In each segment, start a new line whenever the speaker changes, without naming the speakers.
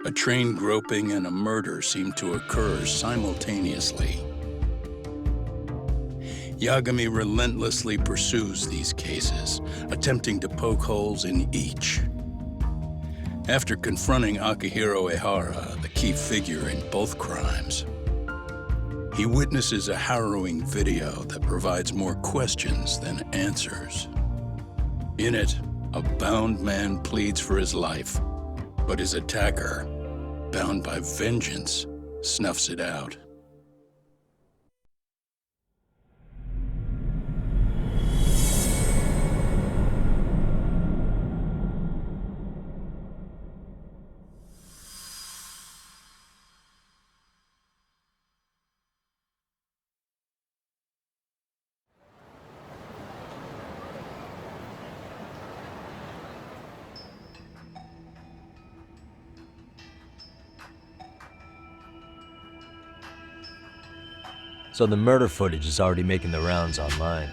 A train groping and a murder seem to occur simultaneously. Yagami relentlessly pursues these cases, attempting to poke holes in each. After confronting Akihiro Ehara, the key figure in both crimes, he witnesses a harrowing video that provides more questions than answers. In it, a bound man pleads for his life, but his attacker, bound by vengeance, snuffs it out.
So the murder footage is already making the rounds online.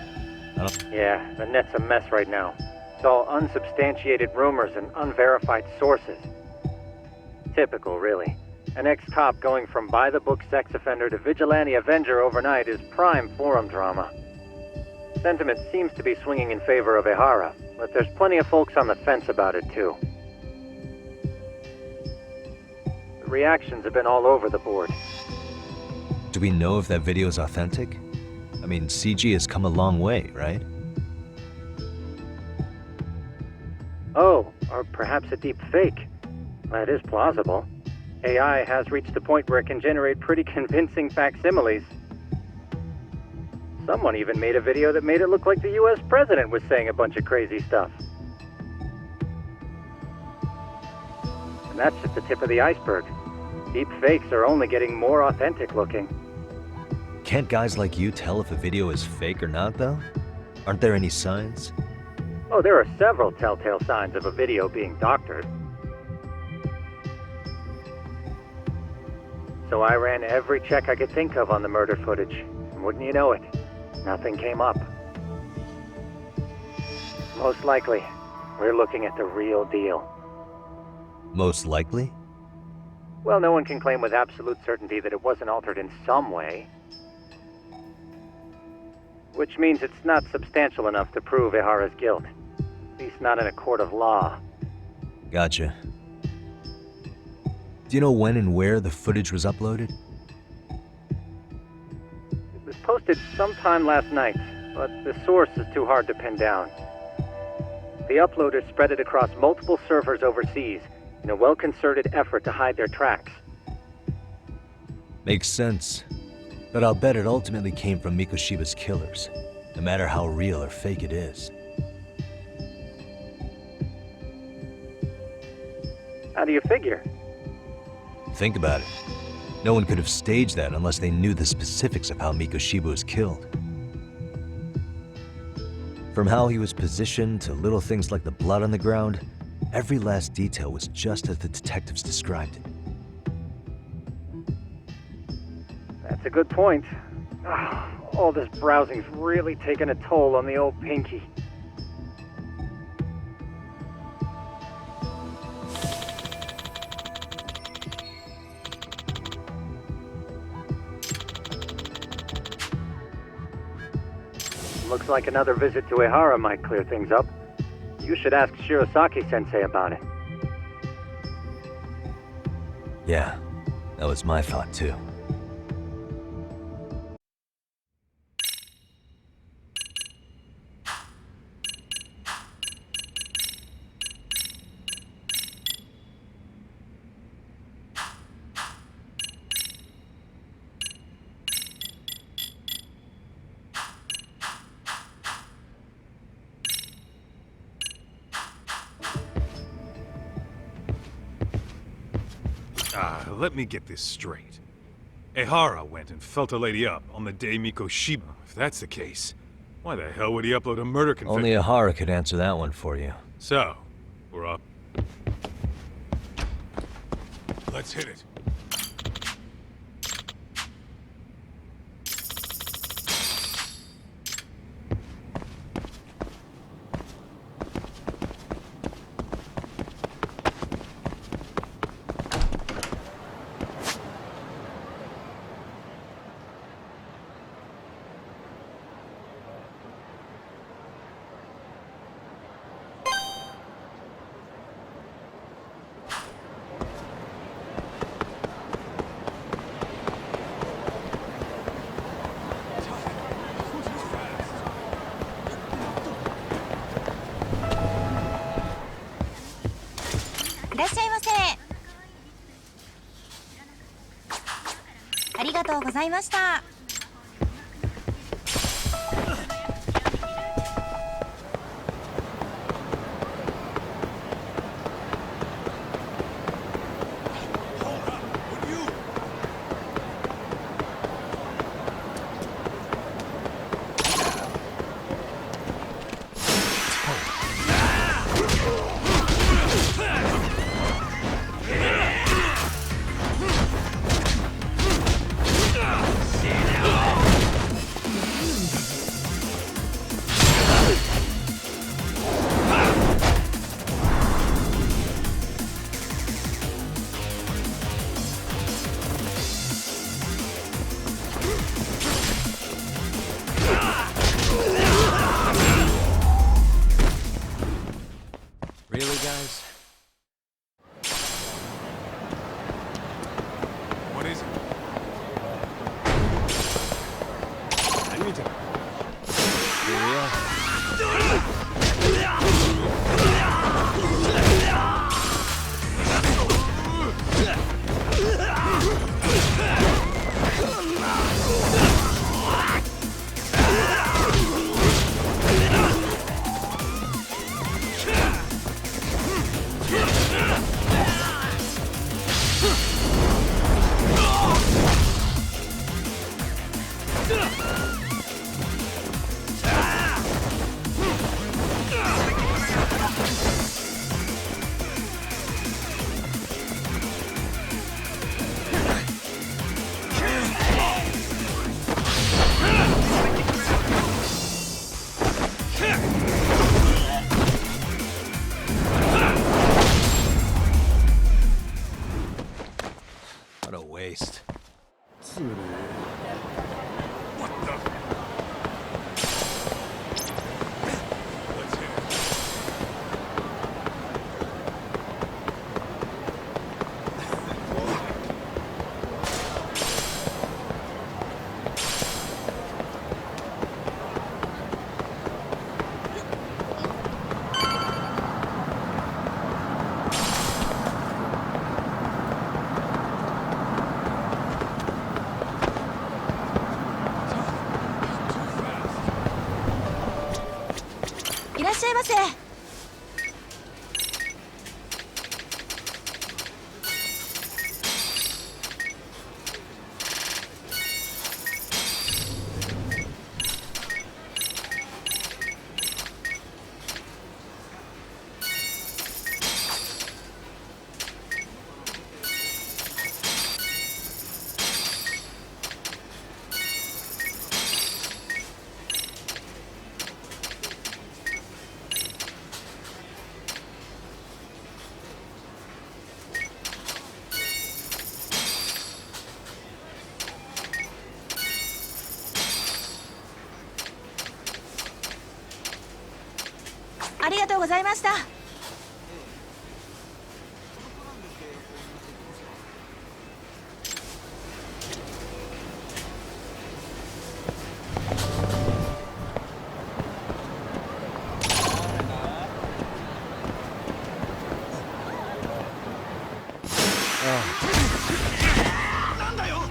Yeah, the net's a mess right now. It's all unsubstantiated rumors and unverified sources. Typical, really. An ex-cop going from by-the-book sex offender to vigilante avenger overnight is prime forum drama. Sentiment seems to be swinging in favor of Ehara, but there's plenty of folks on the fence about it, too. The reactions have been all over the board.
Do we know if that video is authentic? I mean, CG has come a long way, right?
Oh, or perhaps a deep fake. That is plausible. AI has reached the point where it can generate pretty convincing facsimiles. Someone even made a video that made it look like the US president was saying a bunch of crazy stuff. And that's just the tip of the iceberg. Deep fakes are only getting more authentic looking.
Can't guys like you tell if a video is fake or not, though? Aren't there any signs?
Oh, there are several telltale signs of a video being doctored. So I ran every check I could think of on the murder footage, and wouldn't you know it, nothing came up. Most likely, we're looking at the real deal.
Most likely?
Well, no one can claim with absolute certainty that it wasn't altered in some way. Which means it's not substantial enough to prove Ehara's guilt. At least not in a court of law.
Gotcha. Do you know when and where the footage was uploaded?
It was posted sometime last night, but the source is too hard to pin down. The uploaders spread it across multiple servers overseas in a well-concerted effort to hide their tracks.
Makes sense. But I'll bet it ultimately came from Mikoshiba's killers, no matter how real or fake it is.
How do you figure?
Think about it. No one could have staged that unless they knew the specifics of how Mikoshiba was killed. From how he was positioned to little things like the blood on the ground, every last detail was just as the detectives described it.
That's a good point. All this browsing's really taken a toll on the old pinky. Looks like another visit to Ehara might clear things up. You should ask Shirosaki-sensei about it.
Yeah, that was my thought too.
Let me get this straight. Ehara went and felt a lady up on the day Mikoshiba. If that's the case, why the hell would he upload a murder confession?
Only Ehara could answer that one for you.
So, we're up. Let's hit it.
ざいました。
Really, guys?
What is it? I need to.
Here we are. What a waste.
What the? Let's hit it. Too fast.
いらっしゃいませ。ありがとうございました。
なんだよ。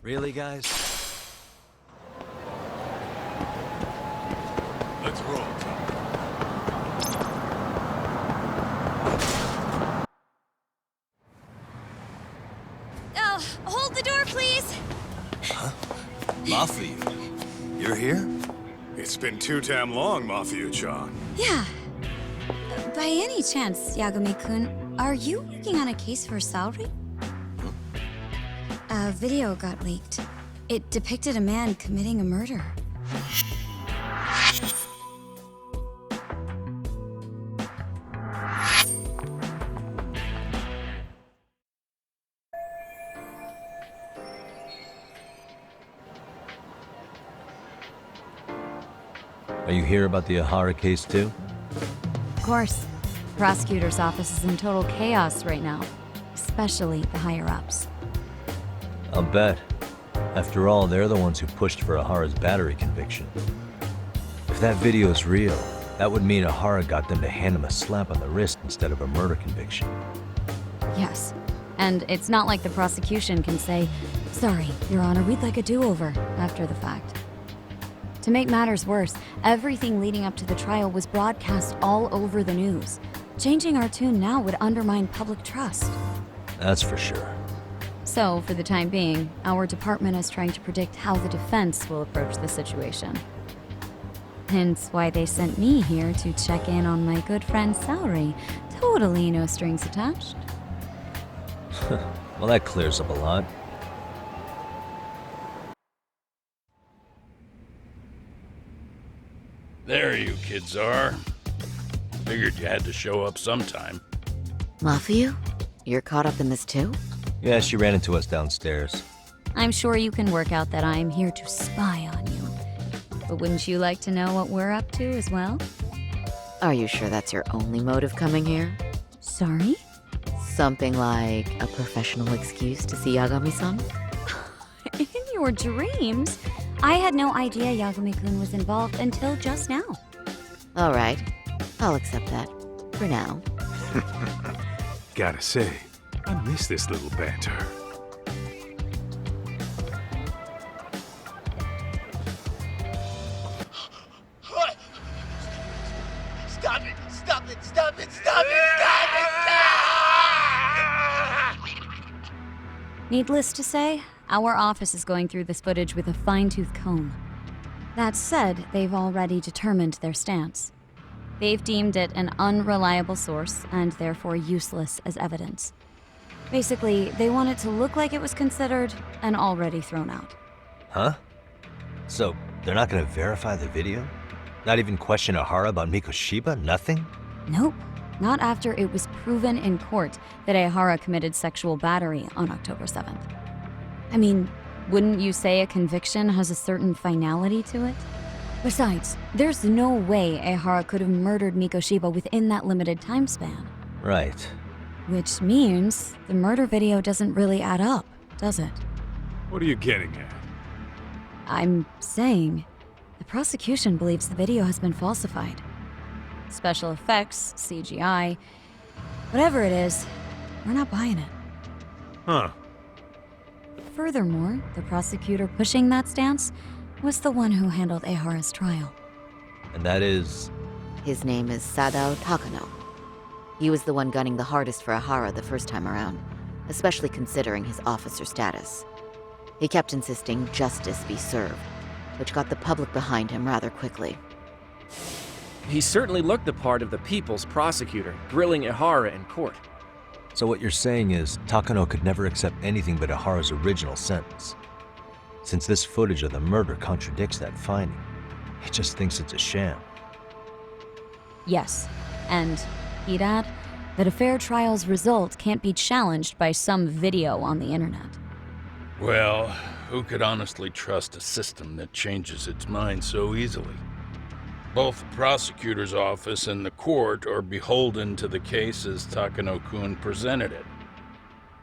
Really, guys?
Let's roll, Tom.
Oh, hold the door, please.
Mafia, you're here?
been too damn long, Mafia-chan.
Yeah. By any chance, Yagami-kun, are you working on a case for Saori? A video got leaked. It depicted a man committing a murder.
Are you here about the Ihara case too?
Of course. Prosecutor's office is in total chaos right now, especially the higher-ups.
I'll bet. After all, they're the ones who pushed for Ihara's battery conviction. If that video's real, that would mean Ihara got them to hand him a slap on the wrist instead of a murder conviction.
Yes. And it's not like the prosecution can say, "Sorry, Your Honor, we'd like a do-over," after the fact. To make matters worse, everything leading up to the trial was broadcast all over the news. Changing our tune now would undermine public trust.
That's for sure.
So, for the time being, our department is trying to predict how the defense will approach the situation. Hence why they sent me here to check in on my good friend Saori. Totally no strings attached.
Well, that clears up a lot.
There you kids are. Figured you had to show up sometime.
Mafia? You're caught up in this too?
Yeah, she ran into us downstairs.
I'm sure you can work out that I'm here to spy on you. But wouldn't you like to know what we're up to as well?
Are you sure that's your only motive coming here?
Sorry?
Something like a professional excuse to see Yagami-san?
In your dreams? I had no idea Yagami-kun was involved until just now.
All right, I'll accept that. For now.
Gotta say, I miss this little banter.
Stop it! Stop it! Stop it! Stop it! Stop it!
Needless to say, our office is going through this footage with a fine-tooth comb. That said, they've already determined their stance. They've deemed it an unreliable source and therefore useless as evidence. Basically, they want it to look like it was considered and already thrown out.
Huh? So, they're not gonna verify the video? Not even question Ihara about Mikoshiba? Nothing?
Nope. Not after it was proven in court that Ihara committed sexual battery on October 7th. I mean, wouldn't you say a conviction has a certain finality to it? Besides, there's no way Ihara could have murdered Mikoshiba within that limited time span.
Right.
Which means the murder video doesn't really add up, does it?
What are you getting at?
I'm saying the prosecution believes the video has been falsified. Special effects, CGI, whatever it is, we're not buying it.
Huh.
Furthermore, the prosecutor pushing that stance was the one who handled Ihara's trial.
And that is...
His name is Sadao Takano. He was the one gunning the hardest for Ihara the first time around, especially considering his officer status. He kept insisting justice be served, which got the public behind him rather quickly.
He certainly looked the part of the people's prosecutor, grilling Ihara in court.
So what you're saying is, Takano could never accept anything but Ihara's original sentence. Since this footage of the murder contradicts that finding, he just thinks it's a sham.
Yes, and he'd add that a fair trial's result can't be challenged by some video on the internet.
Well, who could honestly trust a system that changes its mind so easily? Both the prosecutor's office and the court are beholden to the case as Takano-kun presented it.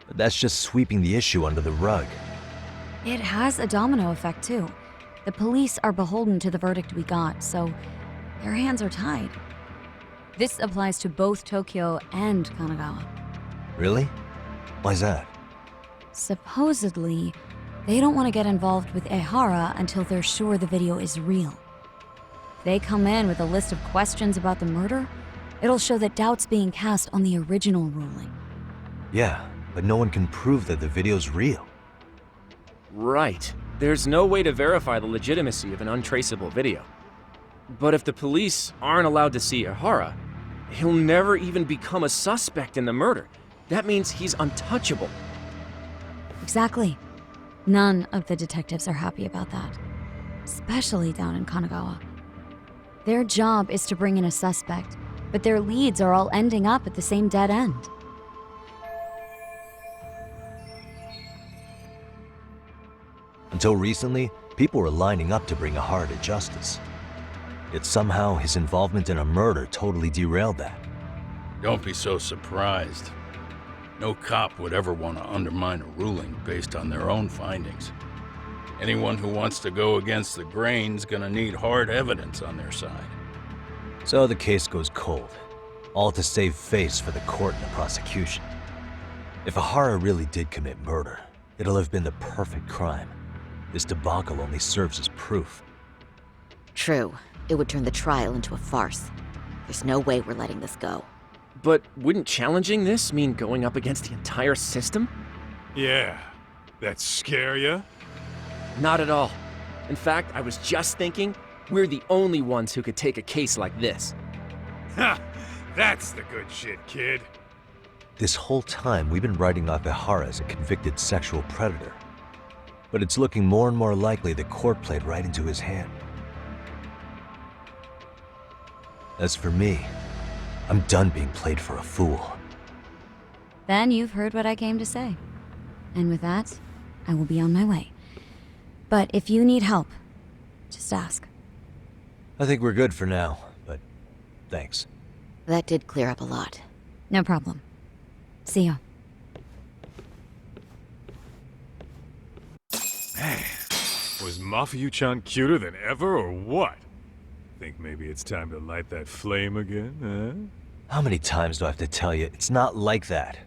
But that's just sweeping the issue under the rug.
It has a domino effect, too. The police are beholden to the verdict we got, so their hands are tied. This applies to both Tokyo and Kanagawa.
Really? Why's that?
Supposedly, they don't want to get involved with Ihara until they're sure the video is real. If they come in with a list of questions about the murder, it'll show that doubt's being cast on the original ruling.
Yeah, but no one can prove that the video's real.
Right. There's no way to verify the legitimacy of an untraceable video. But if the police aren't allowed to see Ihara, he'll never even become a suspect in the murder. That means he's untouchable.
Exactly. None of the detectives are happy about that. Especially down in Kanagawa. Their job is to bring in a suspect, but their leads are all ending up at the same dead end.
Until recently, people were lining up to bring Ihara to justice. Yet somehow his involvement in a murder totally derailed that.
Don't be so surprised. No cop would ever want to undermine a ruling based on their own findings. Anyone who wants to go against the grain's gonna need hard evidence on their side.
So the case goes cold, all to save face for the court and the prosecution. If Ihara really did commit murder, it'll have been the perfect crime. This debacle only serves as proof.
True. It would turn the trial into a farce. There's no way we're letting this go.
But wouldn't challenging this mean going up against the entire system?
Yeah. That scare ya?
Not at all. In fact, I was just thinking, we're the only ones who could take a case like this.
Ha! That's the good shit, kid.
This whole time, we've been writing off Ihara as a convicted sexual predator. But it's looking more and more likely the court played right into his hand. As for me, I'm done being played for a fool.
Then you've heard what I came to say. And with that, I will be on my way. But if you need help, just ask.
I think we're good for now, but thanks.
That did clear up a lot.
No problem. See ya.
Man, was Mafuyu-chan cuter than ever or what? Think maybe it's time to light that flame again, huh?
How many times do I have to tell you, it's not like that?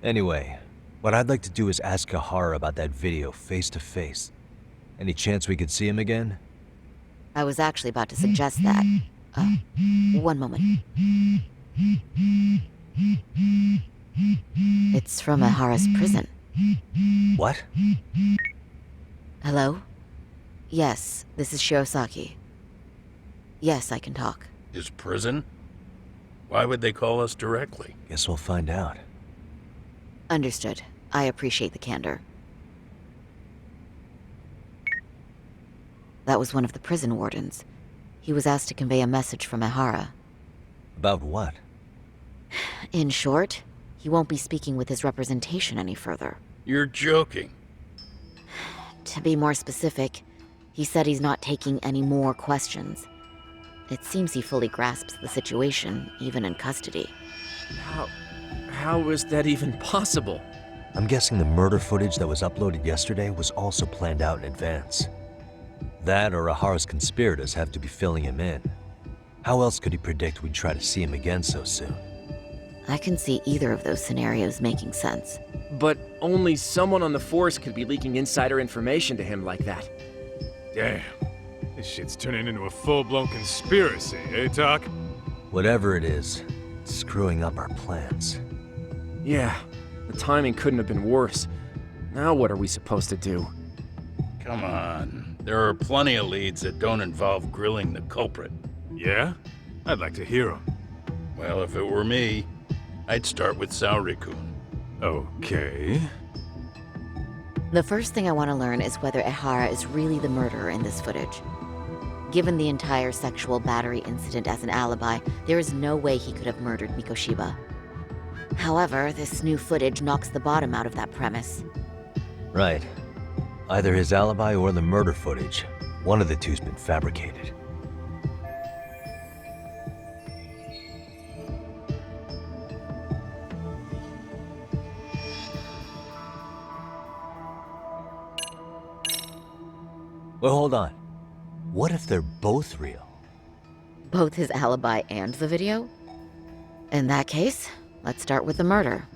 Anyway, what I'd like to do is ask Ihara about that video face to face. Any chance we could see him again?
I was actually about to suggest that. One moment. It's from Ihara's prison.
What?
Hello? Yes, this is Shirosaki. Yes, I can talk.
His prison? Why would they call us directly?
Guess we'll find out.
Understood. I appreciate the candor. That was one of the prison wardens. He was asked to convey a message from Ihara.
About what?
In short, he won't be speaking with his representation any further.
You're joking.
To be more specific, he said he's not taking any more questions. It seems he fully grasps the situation, even in custody.
How is that even possible?
I'm guessing the murder footage that was uploaded yesterday was also planned out in advance. That or Ihara's conspirators have to be filling him in. How else could he predict we'd try to see him again so soon?
I can see either of those scenarios making sense.
But only someone on the force could be leaking insider information to him like that.
Damn. This shit's turning into a full-blown conspiracy, eh, Doc?
Whatever it is, it's screwing up our plans.
Yeah, the timing couldn't have been worse. Now what are we supposed to do?
Come on. There are plenty of leads that don't involve grilling the culprit.
Yeah? I'd like to hear them.
Well, if it were me, I'd start with Saori-kun.
Okay.
The first thing I want to learn is whether Ihara is really the murderer in this footage. Given the entire sexual battery incident as an alibi, there is no way he could have murdered Mikoshiba. However, this new footage knocks the bottom out of that premise.
Right. Either his alibi or the murder footage. One of the two's been fabricated. Well, hold on. What if they're both real?
Both his alibi and the video? In that case, let's start with the murder.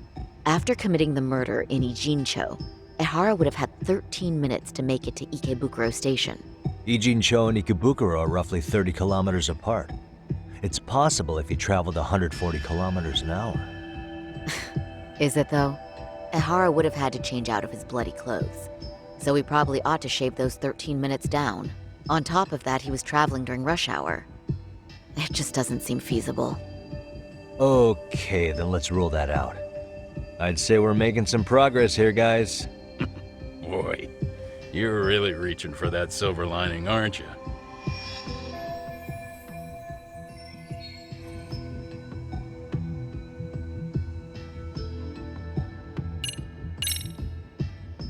After committing the murder in Ijincho, Ihara would have had 13 minutes to make it to Ikebukuro Station.
Ijincho and Ikebukuro are roughly 30 kilometers apart. It's possible if he traveled 140 kilometers an hour.
Is it though? Ehara would have had to change out of his bloody clothes, so he probably ought to shave those 13 minutes down. On top of that, he was traveling during rush hour. It just doesn't seem feasible.
Okay, then let's rule that out. I'd say we're making some progress here, guys.
Boy, you're really reaching for that silver lining, aren't you?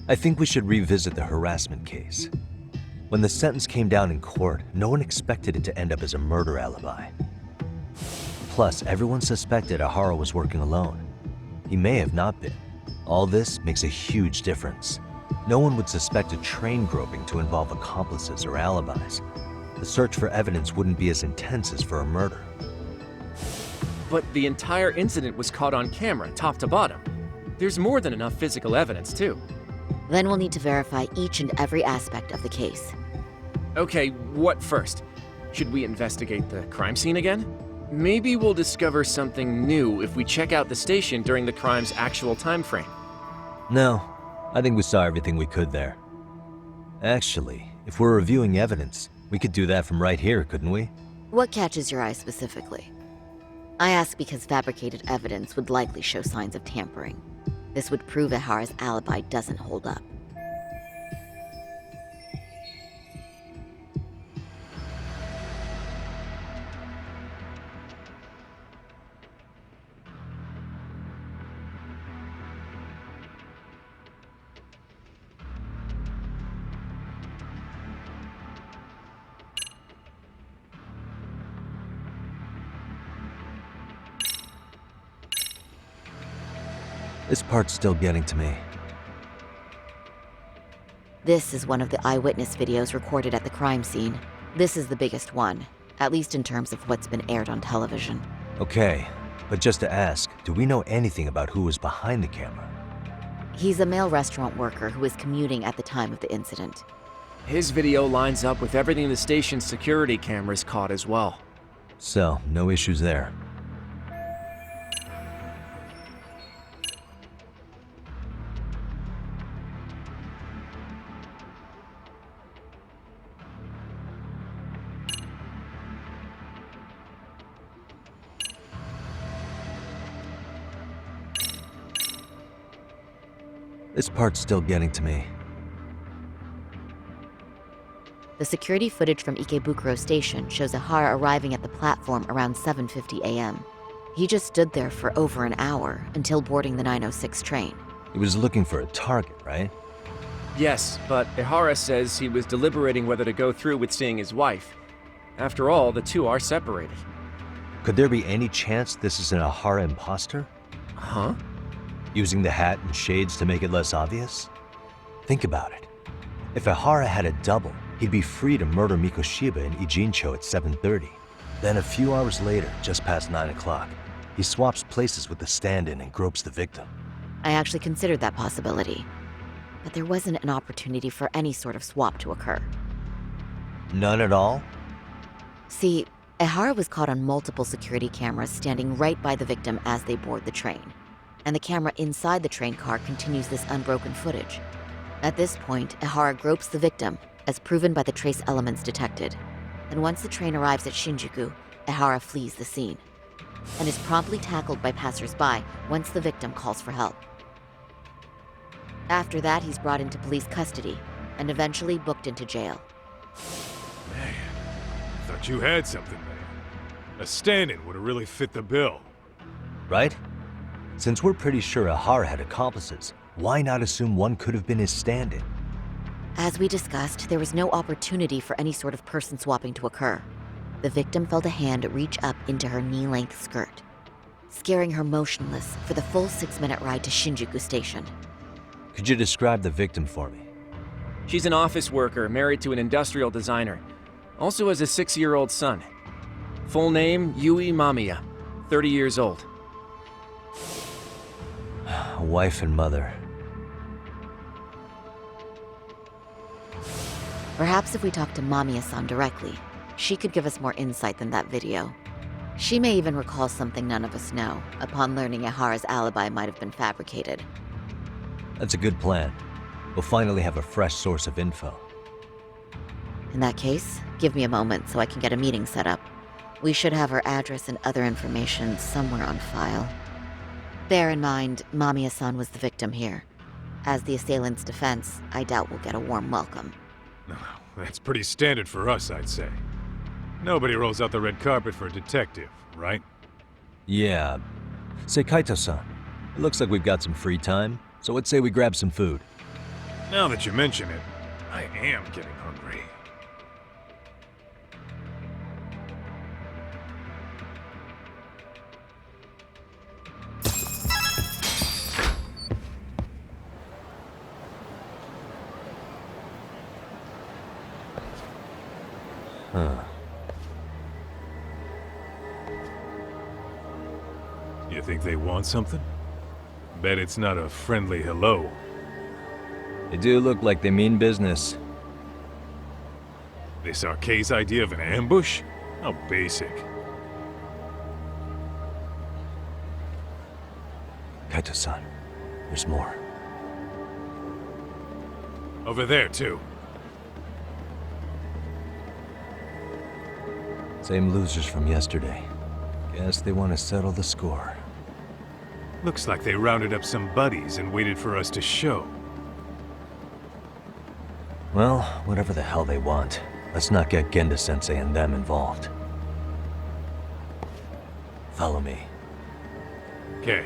I think we should revisit the harassment case. When the sentence came down in court, no one expected it to end up as a murder alibi. Plus, everyone suspected Ehara was working alone. He may have not been. All this makes a huge difference. No one would suspect a train groping to involve accomplices or alibis. The search for evidence wouldn't be as intense as for a murder.
But the entire incident was caught on camera, top to bottom. There's more than enough physical evidence, too.
Then we'll need to verify each and every aspect of the case.
Okay, what first? Should we investigate the crime scene again? Maybe we'll discover something new if we check out the station during the crime's actual time frame.
No, I think we saw everything we could there. Actually, if we're reviewing evidence, we could do that from right here, couldn't we?
What catches your eye specifically? I ask because fabricated evidence would likely show signs of tampering. This would prove Ehara's alibi doesn't hold up.
This part's still getting to me.
This is one of the eyewitness videos recorded at the crime scene. This is the biggest one, at least in terms of what's been aired on television.
Okay, but just to ask, do we know anything about who was behind the camera?
He's a male restaurant worker who was commuting at the time of the incident.
His video lines up with everything the station's security cameras caught as well.
So, no issues there. This part's still getting to me.
The security footage from Ikebukuro Station shows Ehara arriving at the platform around 7:50 a.m. He just stood there for over an hour until boarding the 906 train.
He was looking for a target, right?
Yes, but Ehara says he was deliberating whether to go through with seeing his wife. After all, the two are separated.
Could there be any chance this is an Ehara imposter?
Huh?
Using the hat and shades to make it less obvious? Think about it. If Ehara had a double, he'd be free to murder Mikoshiba in Ijincho at 7:30. Then a few hours later, just past 9 o'clock, he swaps places with the stand-in and gropes the victim.
I actually considered that possibility, but there wasn't an opportunity for any sort of swap to occur.
None at all?
See, Ehara was caught on multiple security cameras standing right by the victim as they board the train, and the camera inside the train car continues this unbroken footage. At this point, Ehara gropes the victim, as proven by the trace elements detected. And once the train arrives at Shinjuku, Ehara flees the scene, and is promptly tackled by passers-by once the victim calls for help. After that, he's brought into police custody, and eventually booked into jail.
Man, I thought you had something there. A stand-in would have really fit the bill.
Right? Since we're pretty sure Ehara had accomplices, why not assume one could have been his stand-in?
As we discussed, there was no opportunity for any sort of person swapping to occur. The victim felt a hand reach up into her knee-length skirt, scaring her motionless for the full 6-minute ride to Shinjuku Station.
Could you describe the victim for me?
She's an office worker married to an industrial designer. Also has a 6-year-old son. Full name, Yui Mamiya, 30 years old.
A wife and mother.
Perhaps if we talk to Mamiya-san directly, she could give us more insight than that video. She may even recall something none of us know, upon learning Ihara's alibi might have been fabricated.
That's a good plan. We'll finally have a fresh source of info.
In that case, give me a moment so I can get a meeting set up. We should have her address and other information somewhere on file. Bear in mind, Mamiya-san was the victim here. As the assailant's defense, I doubt we'll get a warm welcome.
No, that's pretty standard for us, I'd say. Nobody rolls out the red carpet for a detective, right?
Yeah. Say, Kaito-san, it looks like we've got some free time, so let's say we grab some food.
Now that you mention it, I am getting hungry.
Huh.
You think they want something? Bet it's not a friendly hello.
They do look like they mean business.
This Arcade's idea of an ambush? How basic.
Kaito-san, there's more.
Over there, too.
Same losers from yesterday. Guess they want to settle the score.
Looks like they rounded up some buddies and waited for us to show.
Well, whatever the hell they want, let's not get Genda-sensei and them involved. Follow me.
Okay.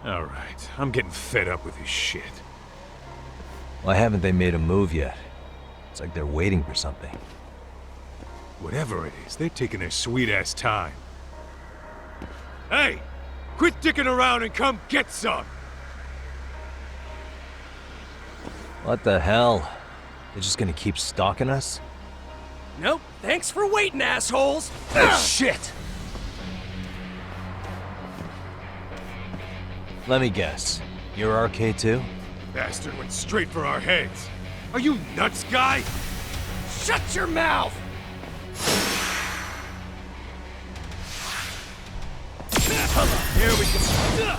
Alright, I'm getting fed up with this shit.
Why haven't they made a move yet? It's like they're waiting for something.
Whatever it is, they're taking their sweet-ass time. Hey! Quit dicking around and come get some!
What the hell? They're just gonna keep stalking us?
Nope. Thanks for waiting, assholes.
Shit! Let me guess. You're RK too?
Bastard went straight for our heads. Are you nuts, guy?
Shut your mouth!
Come on, here we go.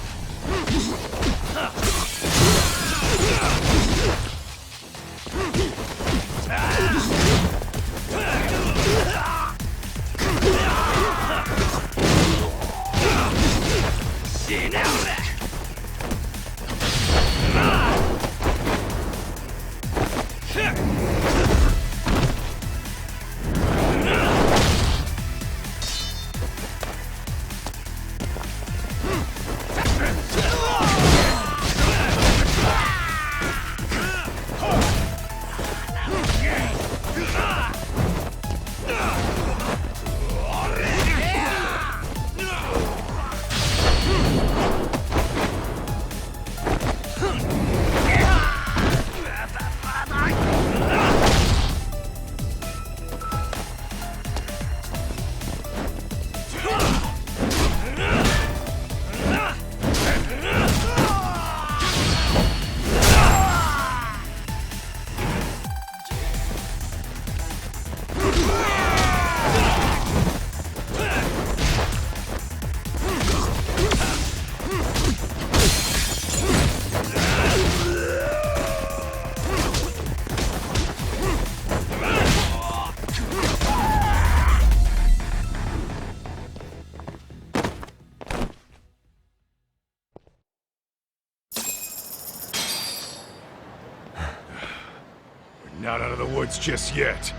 Not out of the woods just yet.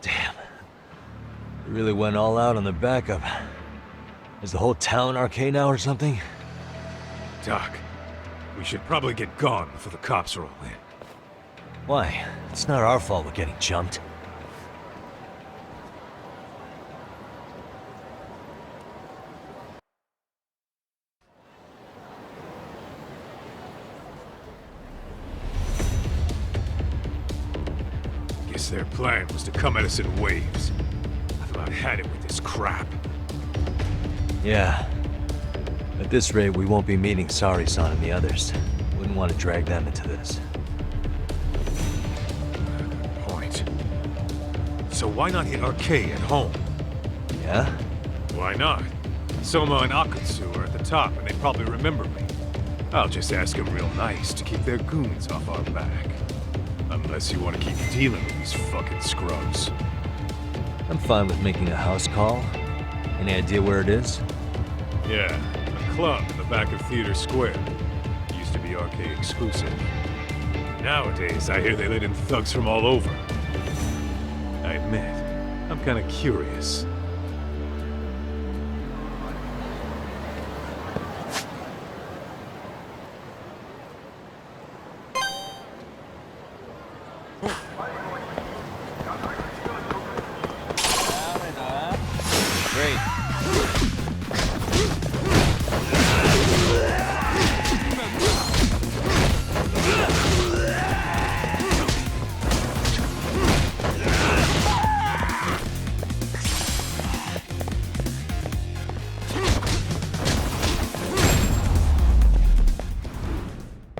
Damn. They really went all out on the backup. Is the whole town arcade now or something?
Doc, we should probably get gone before the cops roll in.
Why? It's not our fault we're getting jumped.
Guess their plan was to come at us in waves. I've about had it with this crap.
Yeah. At this rate, we won't be meeting Sari-san and the others. Wouldn't want to drag them into this.
Point. So why not hit Arcade at home?
Yeah?
Why not? Soma and Akutsu are at the top, and they probably remember me. I'll just ask them real nice to keep their goons off our back. Unless you want to keep dealing with these fucking scrubs.
I'm fine with making a house call. Any idea where it is?
Yeah, a club in the back of Theater Square. Used to be arcade exclusive. Nowadays, I hear they let in thugs from all over. I admit, I'm kinda curious.
Great.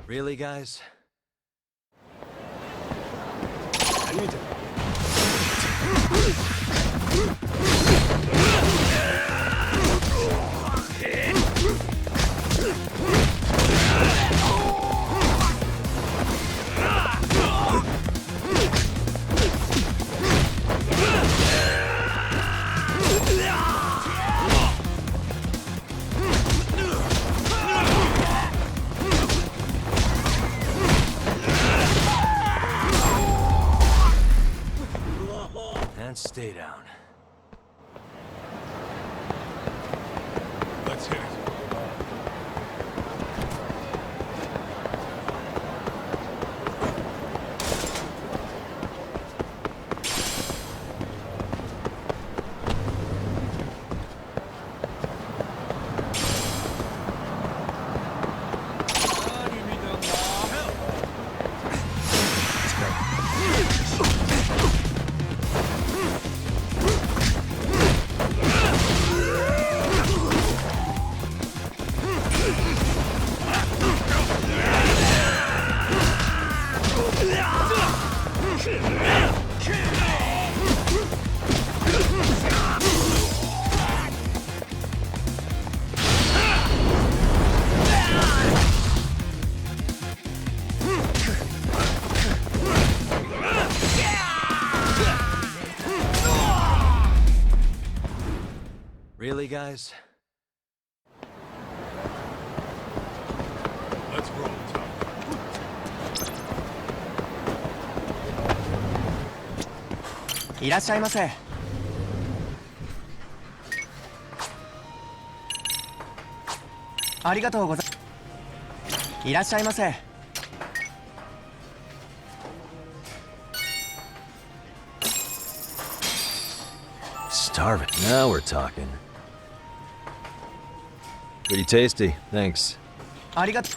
Really, guys? And stay down.
Let's hit it.
Really, guys?
Let's roll, Tom.
いらっしゃいませ。ありがとうございます。いらっしゃいませ。
Starving. Now we're talking. Pretty tasty, thanks.
ありがとう。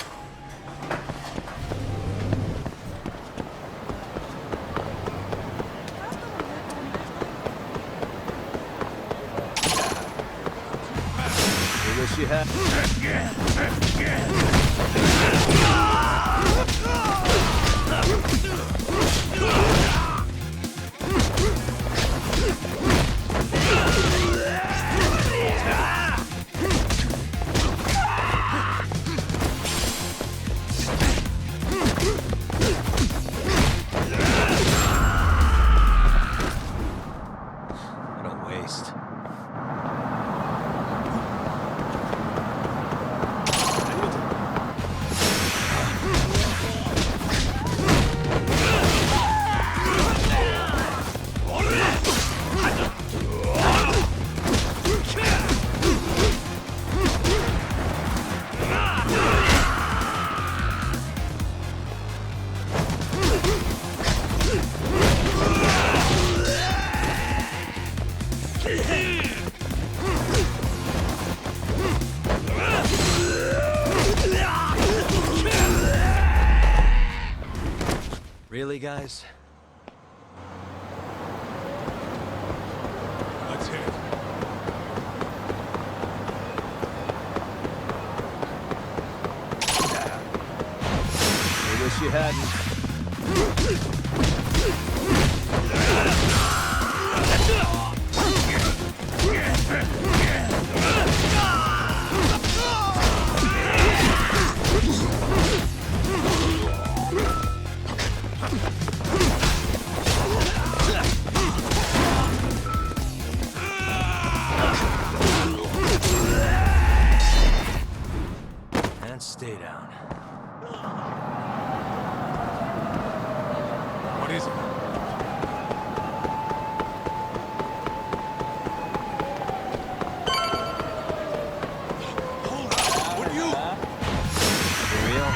Wish you had. Really, guys?
Let's hit it.
I wish you hadn't. And stay down.
What is it? Hold on. What are you?
For real?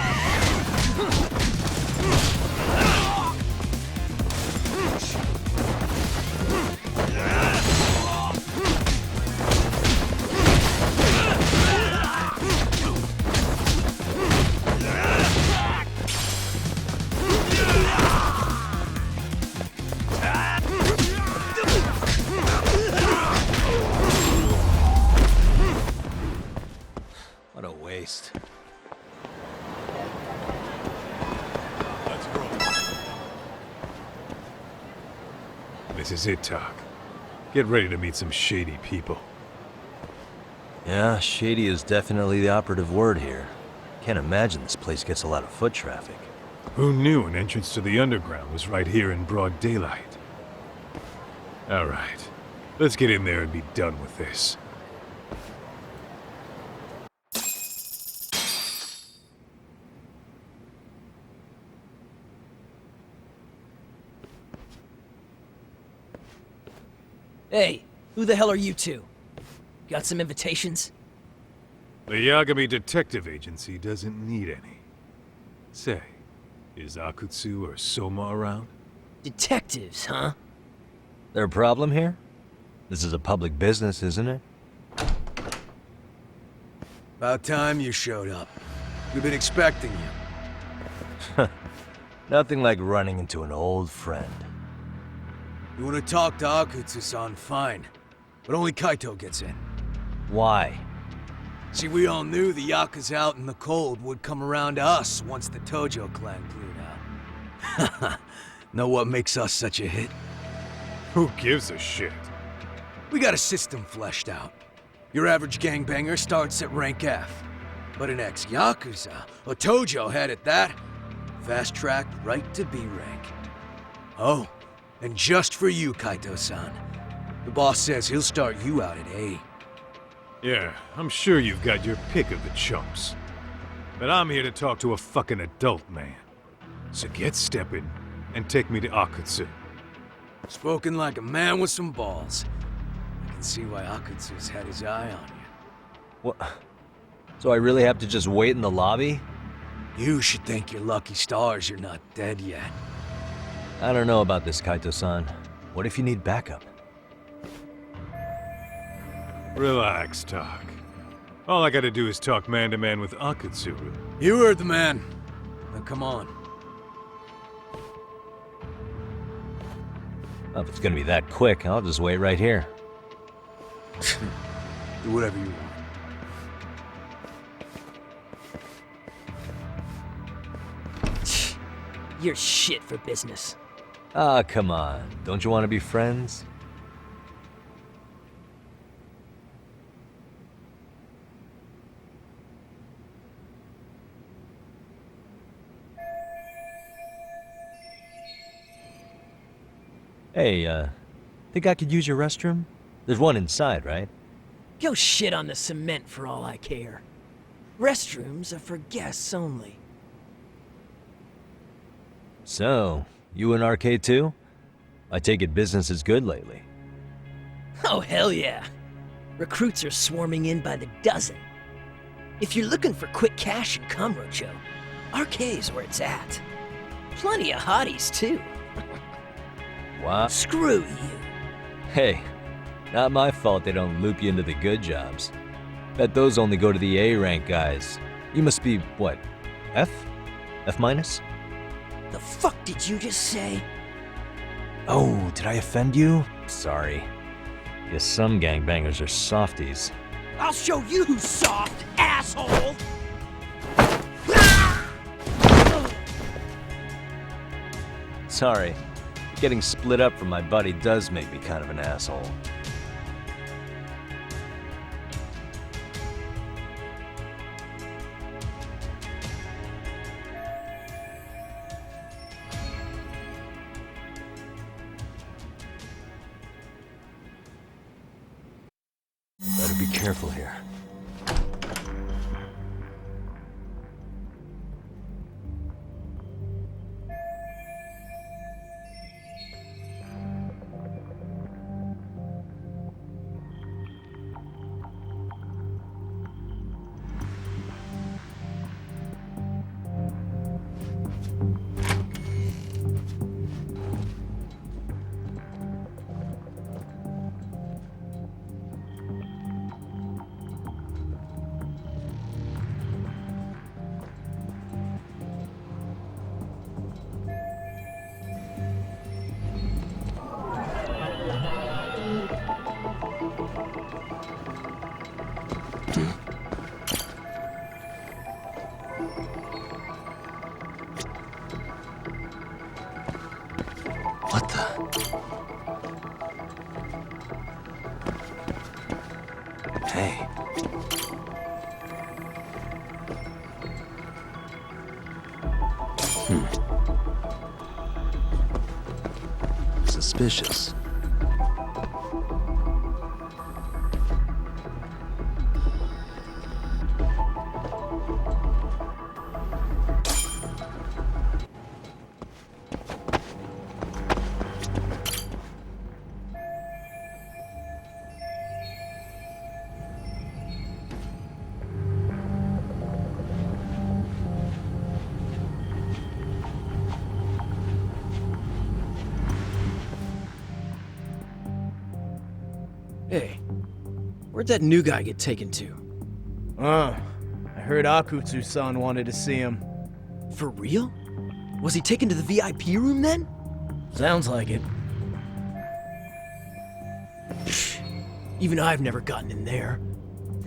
What a waste.
Let's roll. This is it, Talk. Get ready to meet some shady people.
Yeah, shady is definitely the operative word here. Can't imagine this place gets a lot of foot traffic.
Who knew an entrance to the underground was right here in broad daylight? All right, let's get in there and be done with this.
Hey, who the hell are you two? Got some invitations?
The Yagami Detective Agency doesn't need any. Say, is Akutsu or Soma around?
Detectives, huh?
There a problem here? This is a public business, isn't it?
About time you showed up. We've been expecting you.
Nothing like running into an old friend.
You want to talk to Akutsu-san, fine. But only Kaito gets in.
Why?
See, we all knew the Yakuza out in the cold would come around to us once the Tojo clan cleared out. Know what makes us such a hit?
Who gives a shit?
We got a system fleshed out. Your average gangbanger starts at rank F. But an ex-Yakuza, a Tojo head at that, fast-tracked right to B rank. Oh, and just for you, Kaito-san. The boss says he'll start you out at A.
Yeah, I'm sure you've got your pick of the chumps. But I'm here to talk to a fucking adult man. So get stepping and take me to Akutsu.
Spoken like a man with some balls. I can see why Akutsu's had his eye on you.
What? So I really have to just wait in the lobby?
You should thank your lucky stars you're not dead yet.
I don't know about this, Kaito-san. What if you need backup?
Relax, Talk. All I gotta do is talk man-to-man with Akutsu.
You heard the man. Now come on.
Well, if it's gonna be that quick, I'll just wait right here.
Do whatever you want.
You're shit for business.
Ah, come on. Don't you want to be friends? Hey, think I could use your restroom? There's one inside, right?
Go shit on the cement for all I care. Restrooms are for guests only.
So, you in Arcade too? I take it business is good lately.
Oh, hell yeah. Recruits are swarming in by the dozen. If you're looking for quick cash and Kamurocho, Arcade's where it's at. Plenty of hotties, too.
What?
Screw you.
Hey, not my fault they don't loop you into the good jobs. Bet those only go to the A rank guys. You must be, what, F? F minus?
The fuck did you just say?
Oh, did I offend you? Sorry. Yes, some gangbangers are softies.
I'll show you who's soft, asshole!
Sorry. Getting split up from my buddy does make me kind of an asshole. Better be careful here. What the? Hey. Suspicious.
Hey, where'd that new guy get taken to?
I heard Akutsu-san wanted to see him.
For real? Was he taken to the VIP room then?
Sounds like it.
Even I've never gotten in there.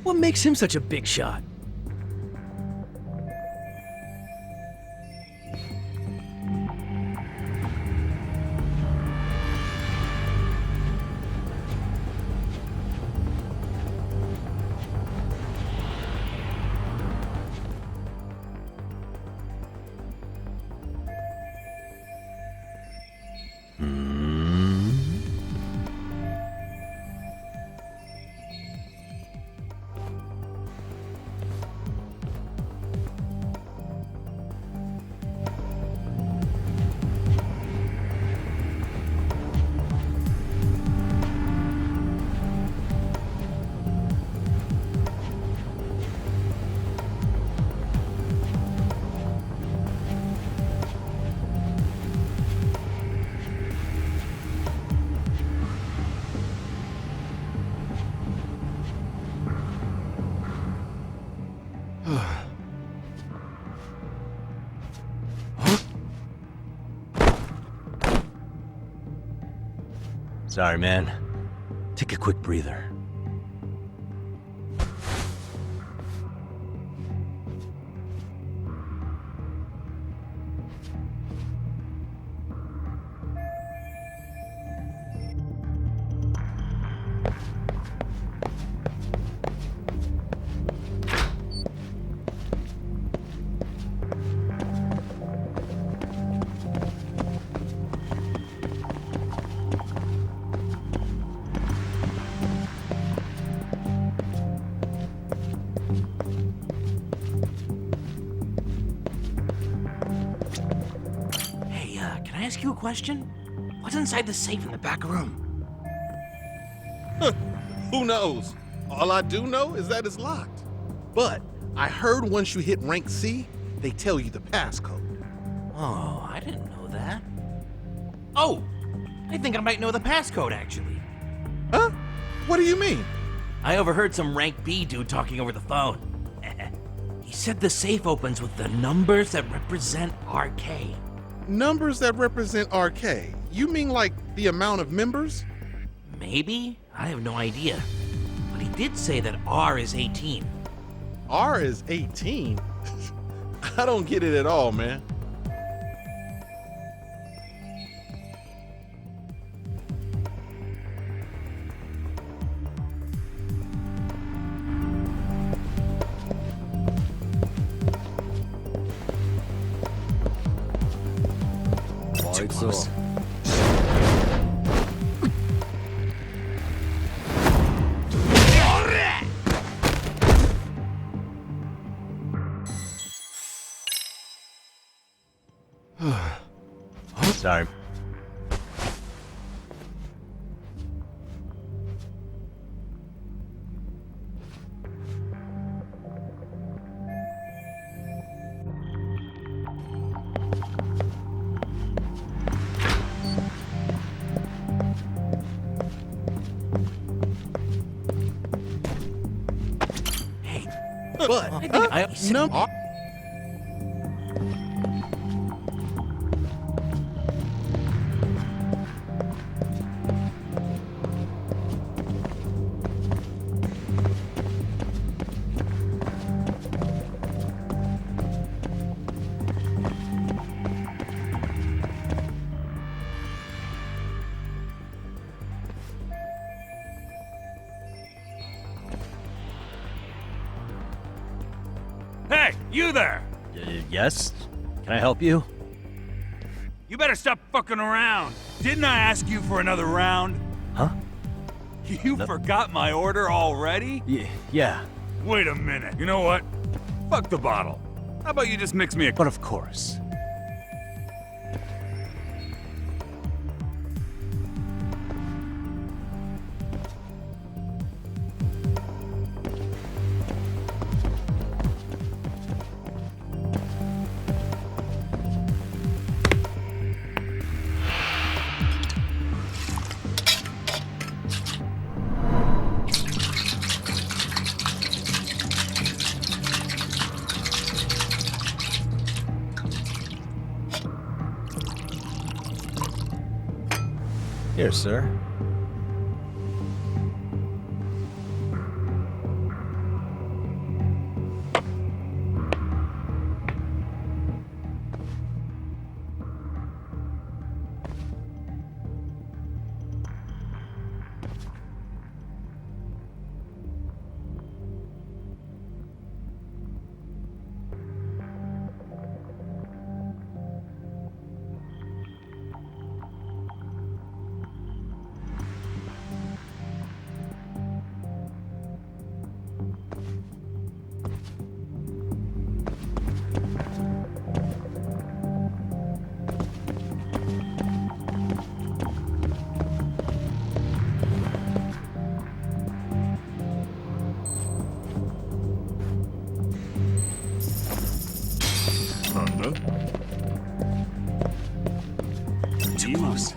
What makes him such a big shot?
Sorry, man. Take a quick breather.
Can I ask you a question? What's inside the safe in the back room?
Who knows? All I do know is that it's locked. But I heard once you hit rank C, they tell you the passcode.
Oh, I didn't know that. Oh, I think I might know the passcode, actually.
Huh? What do you mean?
I overheard some rank B dude talking over the phone. He said the safe opens with the numbers that represent RK.
Numbers that represent RK. You mean like the amount of members?
Maybe? I have no idea. But he did say that R is 18.
R is 18? I don't get it at all, man.
Too close. Sorry.
But
I think I
number.
Hey, you there!
Yes? Can I help you?
You better stop fucking around. Didn't I ask you for another round?
Huh?
You forgot my order already?
Yeah.
Wait a minute. You know what? Fuck the bottle. How about you just mix me a...
But of course. Here, sir. Too close.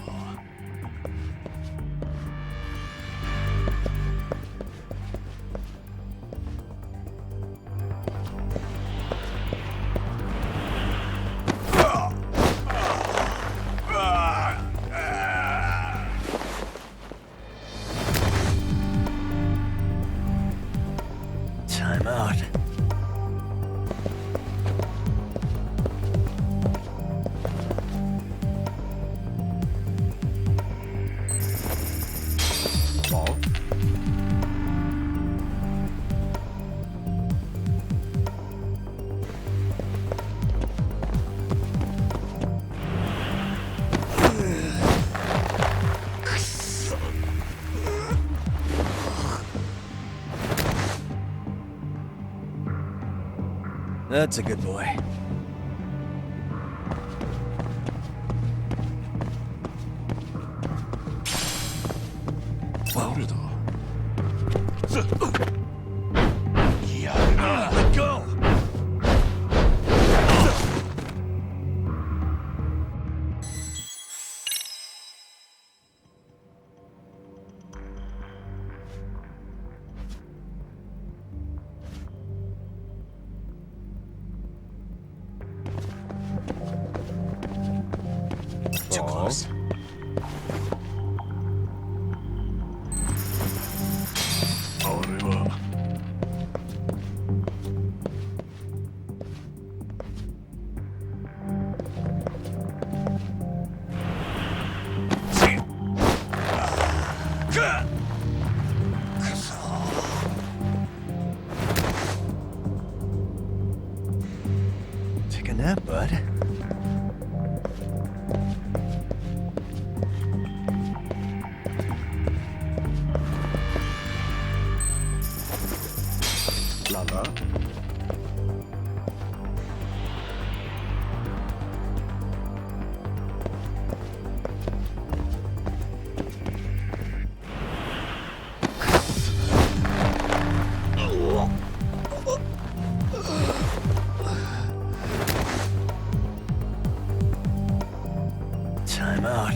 Time out. That's a good boy. Whoa. Let go!
too close.
Take a nap, bud.
Lava.
Time out.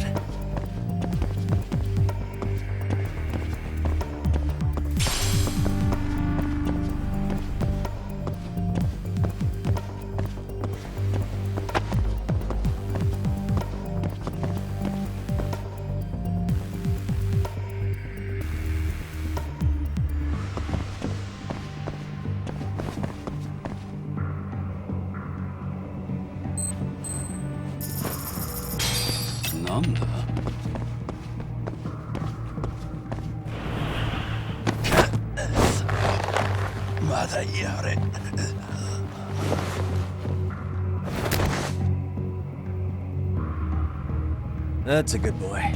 Nanda?
That's a good boy.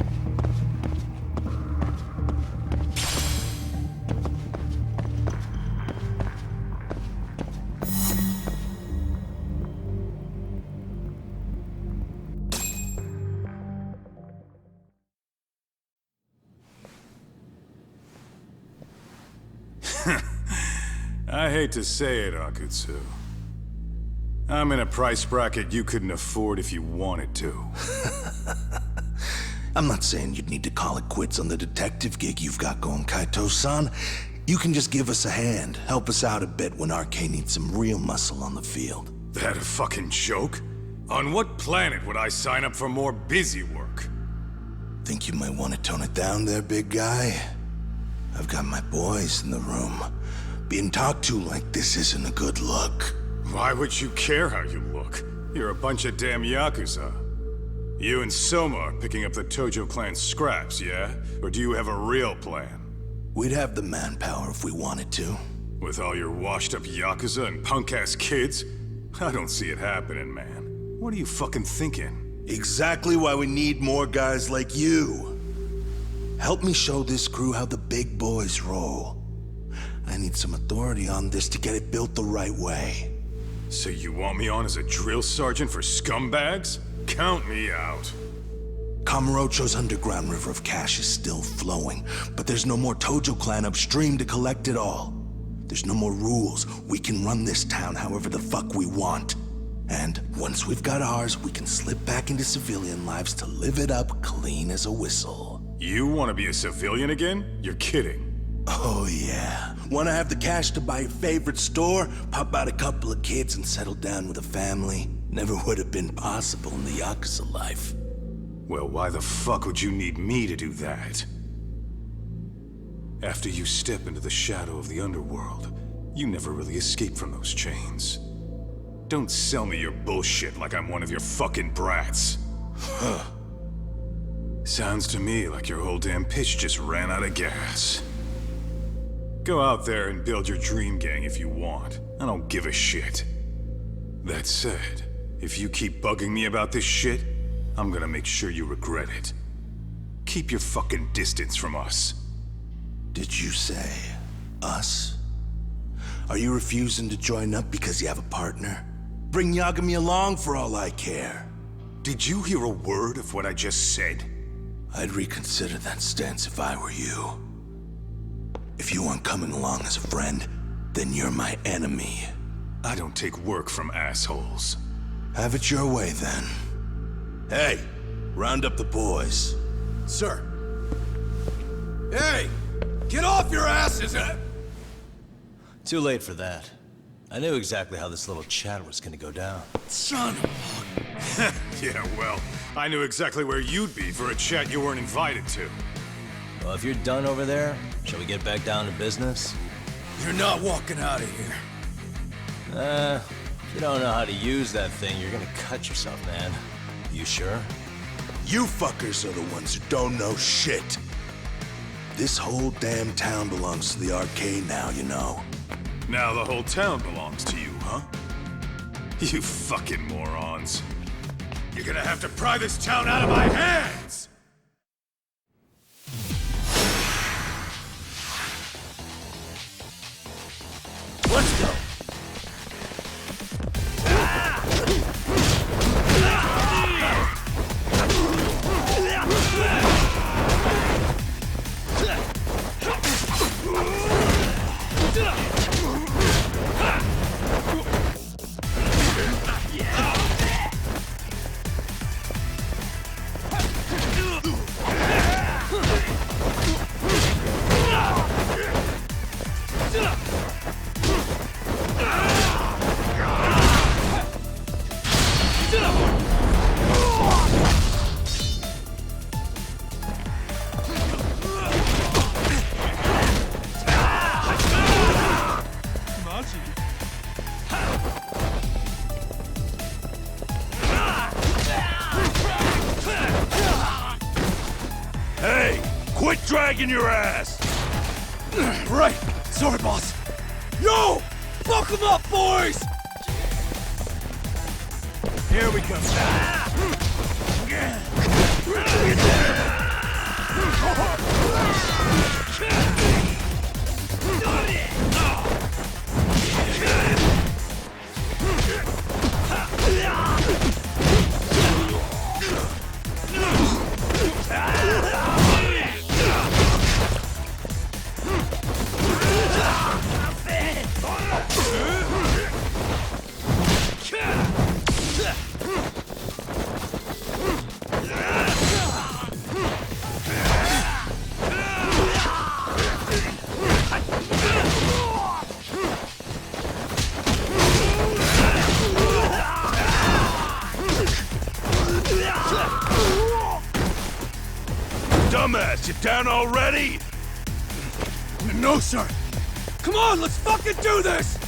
I hate to say it, Akutsu. I'm in a price bracket you couldn't afford if you wanted to.
I'm not saying you'd need to call it quits on the detective gig you've got going, Kaito-san. You can just give us a hand, help us out a bit when RK needs some real muscle on the field.
That a fucking joke? On what planet would I sign up for more busy work?
Think you might want to tone it down there, big guy? I've got my boys in the room. Being talked to like this isn't a good look.
Why would you care how you look? You're a bunch of damn Yakuza. You and Soma are picking up the Tojo clan scraps, yeah? Or do you have a real plan?
We'd have the manpower if we wanted to.
With all your washed-up Yakuza and punk-ass kids? I don't see it happening, man. What are you fucking thinking?
Exactly why we need more guys like you. Help me show this crew how the big boys roll. I need some authority on this to get it built the right way.
So you want me on as a drill sergeant for scumbags? Count me out.
Kamurocho's underground river of cash is still flowing, but there's no more Tojo clan upstream to collect it all. There's no more rules. We can run this town however the fuck we want. And once we've got ours, we can slip back into civilian lives to live it up clean as a whistle.
You want to be a civilian again? You're kidding.
Oh yeah. Want to have the cash to buy your favorite store, pop out a couple of kids and settle down with a family? Never would have been possible in the Yakuza life.
Well, why the fuck would you need me to do that? After you step into the shadow of the underworld, you never really escape from those chains. Don't sell me your bullshit like I'm one of your fucking brats.
Huh.
Sounds to me like your whole damn pitch just ran out of gas. Go out there and build your dream gang if you want. I don't give a shit. That said, if you keep bugging me about this shit, I'm gonna make sure you regret it. Keep your fucking distance from us.
Did you say us? Are you refusing to join up because you have a partner? Bring Yagami along for all I care.
Did you hear a word of what I just said?
I'd reconsider that stance if I were you. If you aren't coming along as a friend, then you're my enemy.
I don't take work from assholes.
Have it your way, then. Hey, round up the boys.
Sir. Hey! Get off your asses!
Too late for that. I knew exactly how this little chat was gonna go down.
Son of a...
Yeah, well, I knew exactly where you'd be for a chat you weren't invited to.
Well, if you're done over there, shall we get back down to business?
You're not walking out of here.
If you don't know how to use that thing, you're gonna cut yourself, man. You sure?
You fuckers are the ones who don't know shit. This whole damn town belongs to the arcade now, you know.
Now the whole town belongs to you, huh? You fucking morons. You're gonna have to pry this town out of my hands!
Let's go.
Hey! Quit dragging your ass!
Right! Sorry, boss. Yo! Fuck them up, boys!
Here we go. Dumbass, you down already?
No, sir! Come on, let's fucking do this!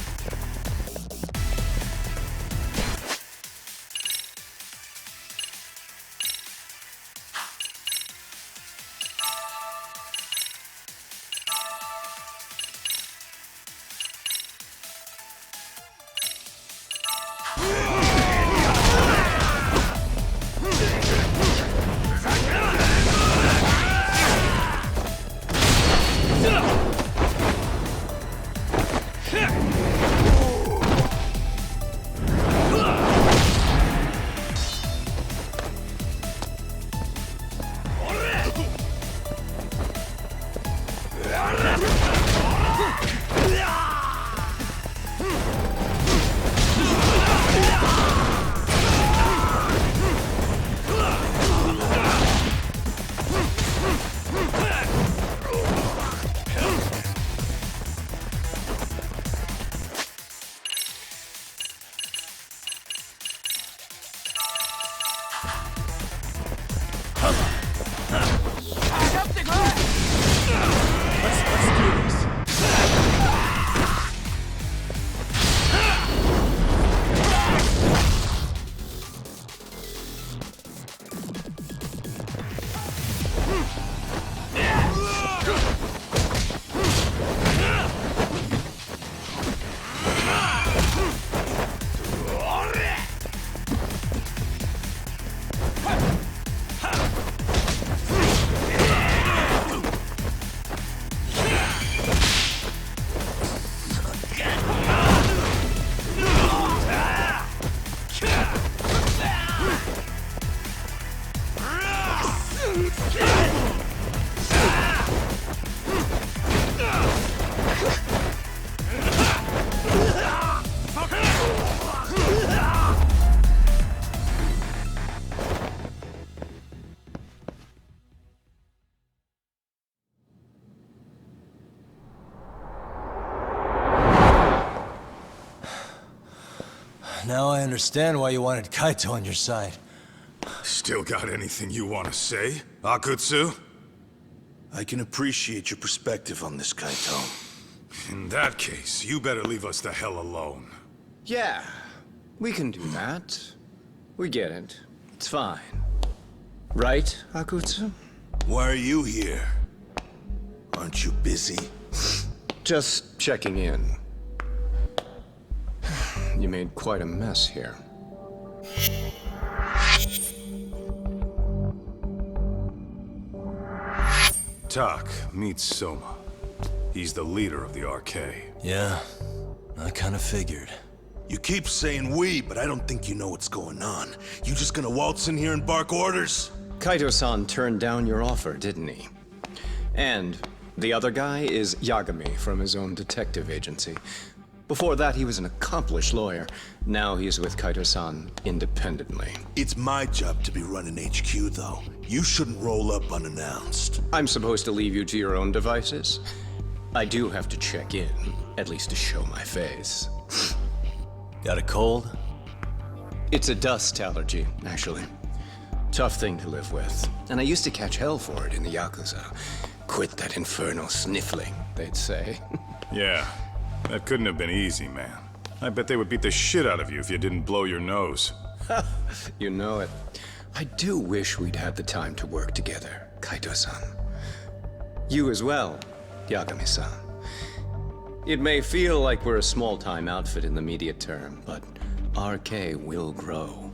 Now I understand why you wanted Kaito on your side.
Still got anything you want to say, Akutsu?
I can appreciate your perspective on this, Kaito.
In that case, you better leave us the hell alone.
Yeah, we can do that. We get it. It's fine. Right, Akutsu?
Why are you here? Aren't you busy?
Just checking in. You made quite a mess here.
Tak, meet Soma. He's the leader of the RK.
Yeah, I kinda figured.
You keep saying we, but I don't think you know what's going on. You just gonna waltz in here and bark orders?
Kaito-san turned down your offer, didn't he? And the other guy is Yagami from his own detective agency. Before that, he was an accomplished lawyer. Now he's with Kaito-san independently.
It's my job to be running HQ, though. You shouldn't roll up unannounced.
I'm supposed to leave you to your own devices? I do have to check in, at least to show my face.
Got a cold?
It's a dust allergy, actually. Tough thing to live with. And I used to catch hell for it in the Yakuza. Quit that infernal sniffling, they'd say.
Yeah, that couldn't have been easy, man. I bet they would beat the shit out of you if you didn't blow your nose.
You know it. I do wish we'd had the time to work together, Kaito-san. You as well, Yagami-san. It may feel like we're a small-time outfit in the immediate term, but RK will grow.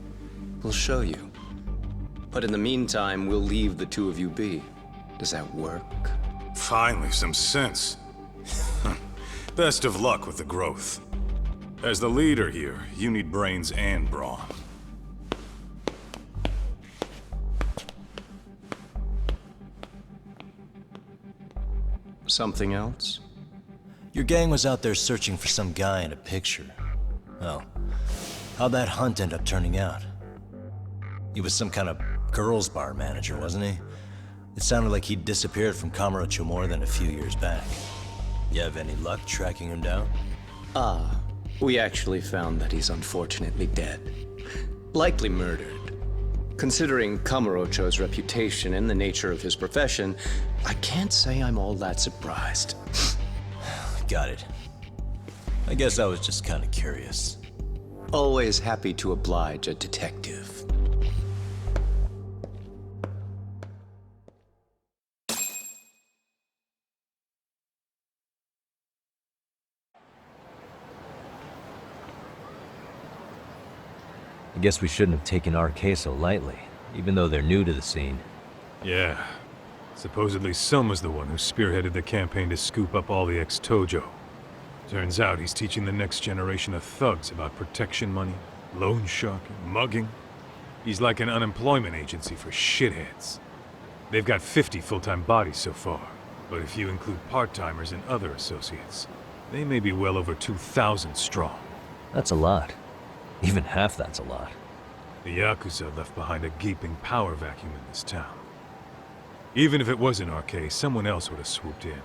We'll show you. But in the meantime, we'll leave the two of you be. Does that work?
Finally, some sense. Best of luck with the growth. As the leader here, you need brains and brawn.
Something else?
Your gang was out there searching for some guy in a picture. Oh, how'd that hunt end up turning out? He was some kind of girls' bar manager, wasn't he? It sounded like he'd disappeared from Kamurocho more than a few years back. You have any luck tracking him down?
We actually found that he's unfortunately dead. Likely murdered. Considering Kamurocho's reputation and the nature of his profession, I can't say I'm all that surprised.
Got it. I guess I was just kind of curious.
Always happy to oblige a detective.
I guess we shouldn't have taken RK so lightly, even though they're new to the scene.
Yeah. Supposedly Soma's the one who spearheaded the campaign to scoop up all the ex-Tojo. Turns out he's teaching the next generation of thugs about protection money, loan sharking, mugging. He's like an unemployment agency for shitheads. They've got 50 full-time bodies so far, but if you include part-timers and other associates, they may be well over 2,000 strong.
That's a lot. Even half that's a lot.
The Yakuza left behind a gaping power vacuum in this town. Even if it wasn't RK, someone else would have swooped in.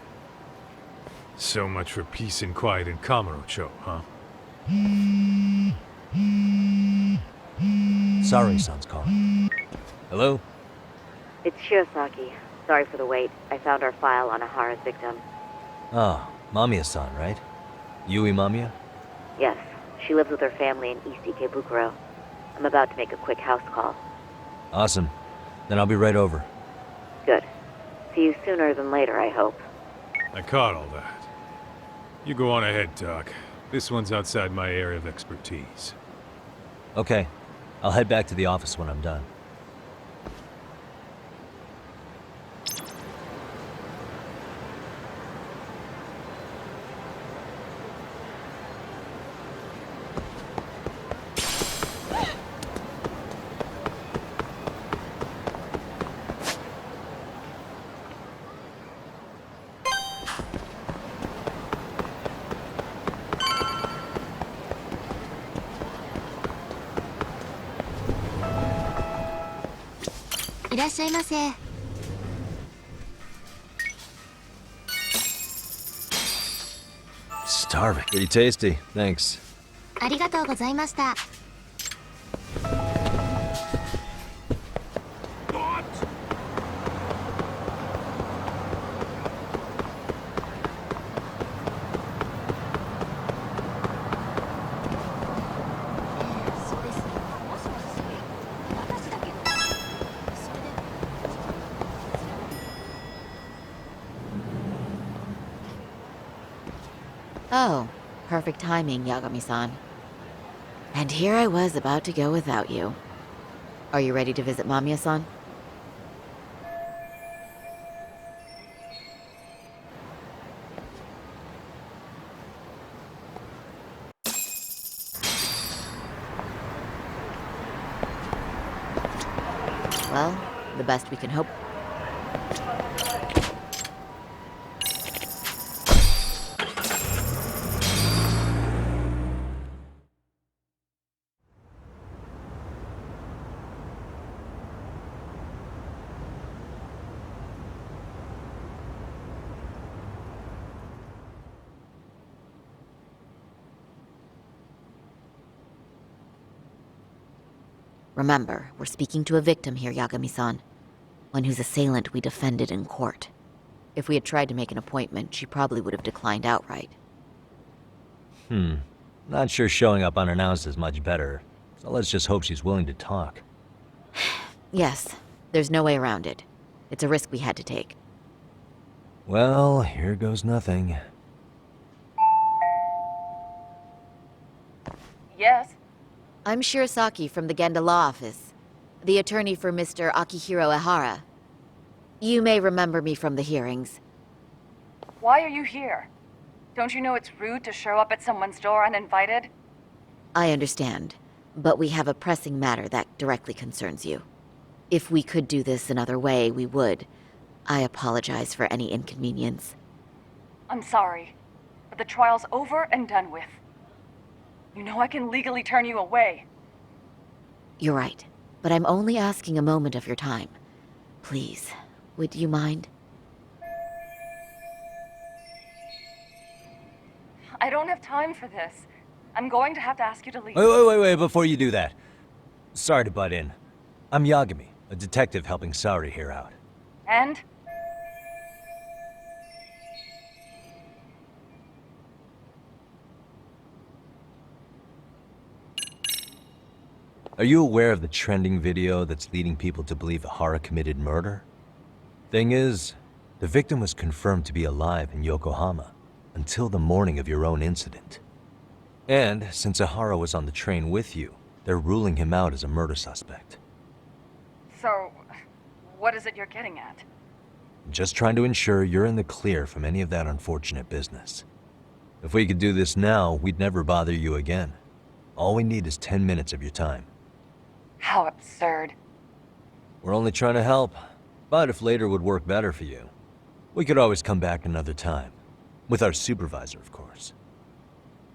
So much for peace and quiet in Kamurocho, huh?
Sorry, son's calling. Hello?
It's Shirosaki. Sorry for the wait. I found our file on Ahara's victim.
Oh, Mamiya-san, right? Yui Mamiya?
Yes, she lives with her family in East Ikebukuro. I'm about to make a quick house call.
Awesome. Then I'll be right over.
Good. See you sooner than later, I hope.
I caught all that. You go on ahead, Doc. This one's outside my area of expertise.
Okay. I'll head back to the office when I'm done. Starving. Pretty tasty. Thanks.
ありがとうございました。
Oh, perfect timing, Yagami-san. And here I was about to go without you. Are you ready to visit Mamiya-san? Well, the best we can hope. Remember, we're speaking to a victim here, Yagami-san. One whose assailant we defended in court. If we had tried to make an appointment, she probably would have declined outright.
Not sure showing up unannounced is much better, so let's just hope she's willing to talk.
Yes, there's no way around it. It's a risk we had to take.
Well, here goes nothing.
Yes?
I'm Shirasaki from the Genda Law Office, the attorney for Mr. Akihiro Ehara. You may remember me from the hearings.
Why are you here? Don't you know it's rude to show up at someone's door uninvited?
I understand, but we have a pressing matter that directly concerns you. If we could do this another way, we would. I apologize for any inconvenience.
I'm sorry, but the trial's over and done with. You know I can legally turn you away.
You're right, but I'm only asking a moment of your time. Please, would you mind?
I don't have time for this. I'm going to have to ask you to leave.
Wait, before you do that. Sorry to butt in. I'm Yagami, a detective helping Saori here out.
And?
Are you aware of the trending video that's leading people to believe Ehara committed murder? Thing is, the victim was confirmed to be alive in Yokohama until the morning of your own incident. And since Ehara was on the train with you, they're ruling him out as a murder suspect.
So, what is it you're getting at?
Just trying to ensure you're in the clear from any of that unfortunate business. If we could do this now, we'd never bother you again. All we need is 10 minutes of your time.
How absurd.
We're only trying to help, but if later would work better for you, we could always come back another time. With our supervisor, of course.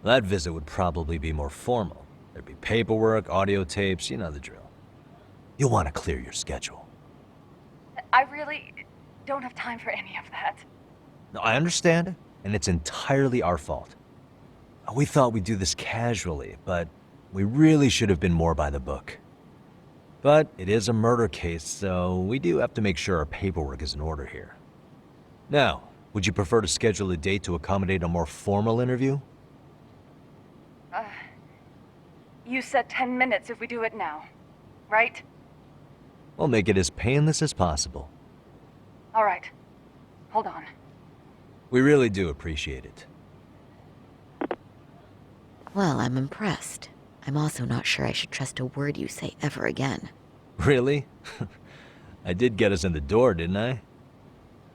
That visit would probably be more formal. There'd be paperwork, audio tapes, you know the drill. You'll want to clear your schedule.
I really don't have time for any of that.
No, I understand, and it's entirely our fault. We thought we'd do this casually, but we really should have been more by the book. But it is a murder case, so we do have to make sure our paperwork is in order here. Now, would you prefer to schedule a date to accommodate a more formal interview?
You said 10 minutes if we do it now, right?
We'll make it as painless as possible.
All right. Hold on.
We really do appreciate it.
Well, I'm impressed. I'm also not sure I should trust a word you say ever again.
Really? I did get us in the door, didn't I?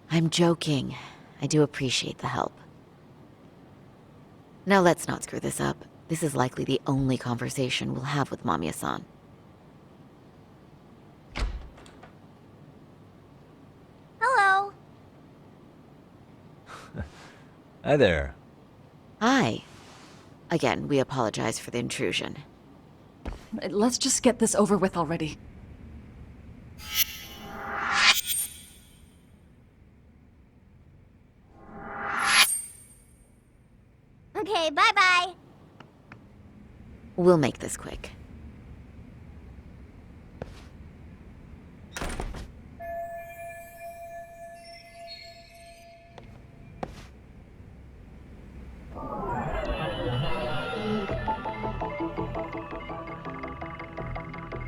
I'm joking. I do appreciate the help. Now let's not screw this up. This is likely the only conversation we'll have with Mamiya-san.
Hello.
Hi there.
Hi. Again, we apologize for the intrusion.
Let's just get this over with already.
Okay, bye-bye.
We'll make this quick.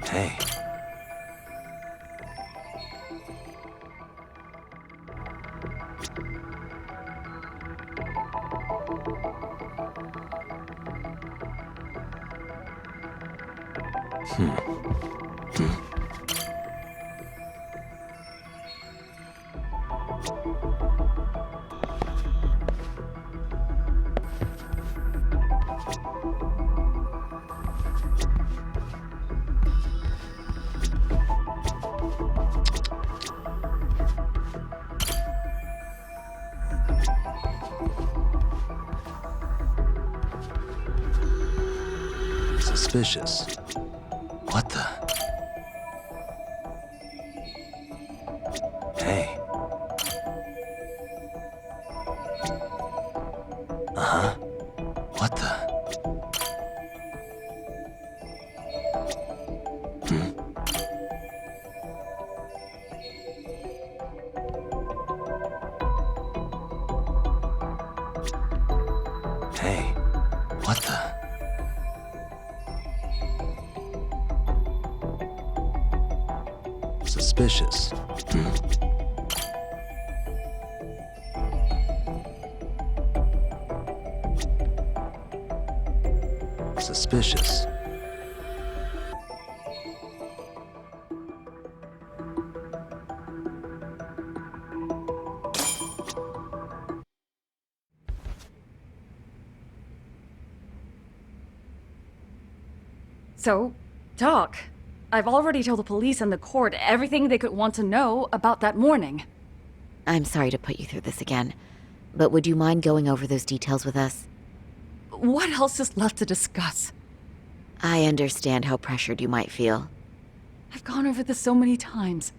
Hey. Suspicious. What the? Hey. Uh-huh. What the? Hey. What the? Suspicious. Suspicious.
So, Doc, I've already told the police and the court everything they could want to know about that morning.
I'm sorry to put you through this again, but would you mind going over those details with us?
What else is left to discuss?
I understand how pressured you might feel.
I've gone over this so many times.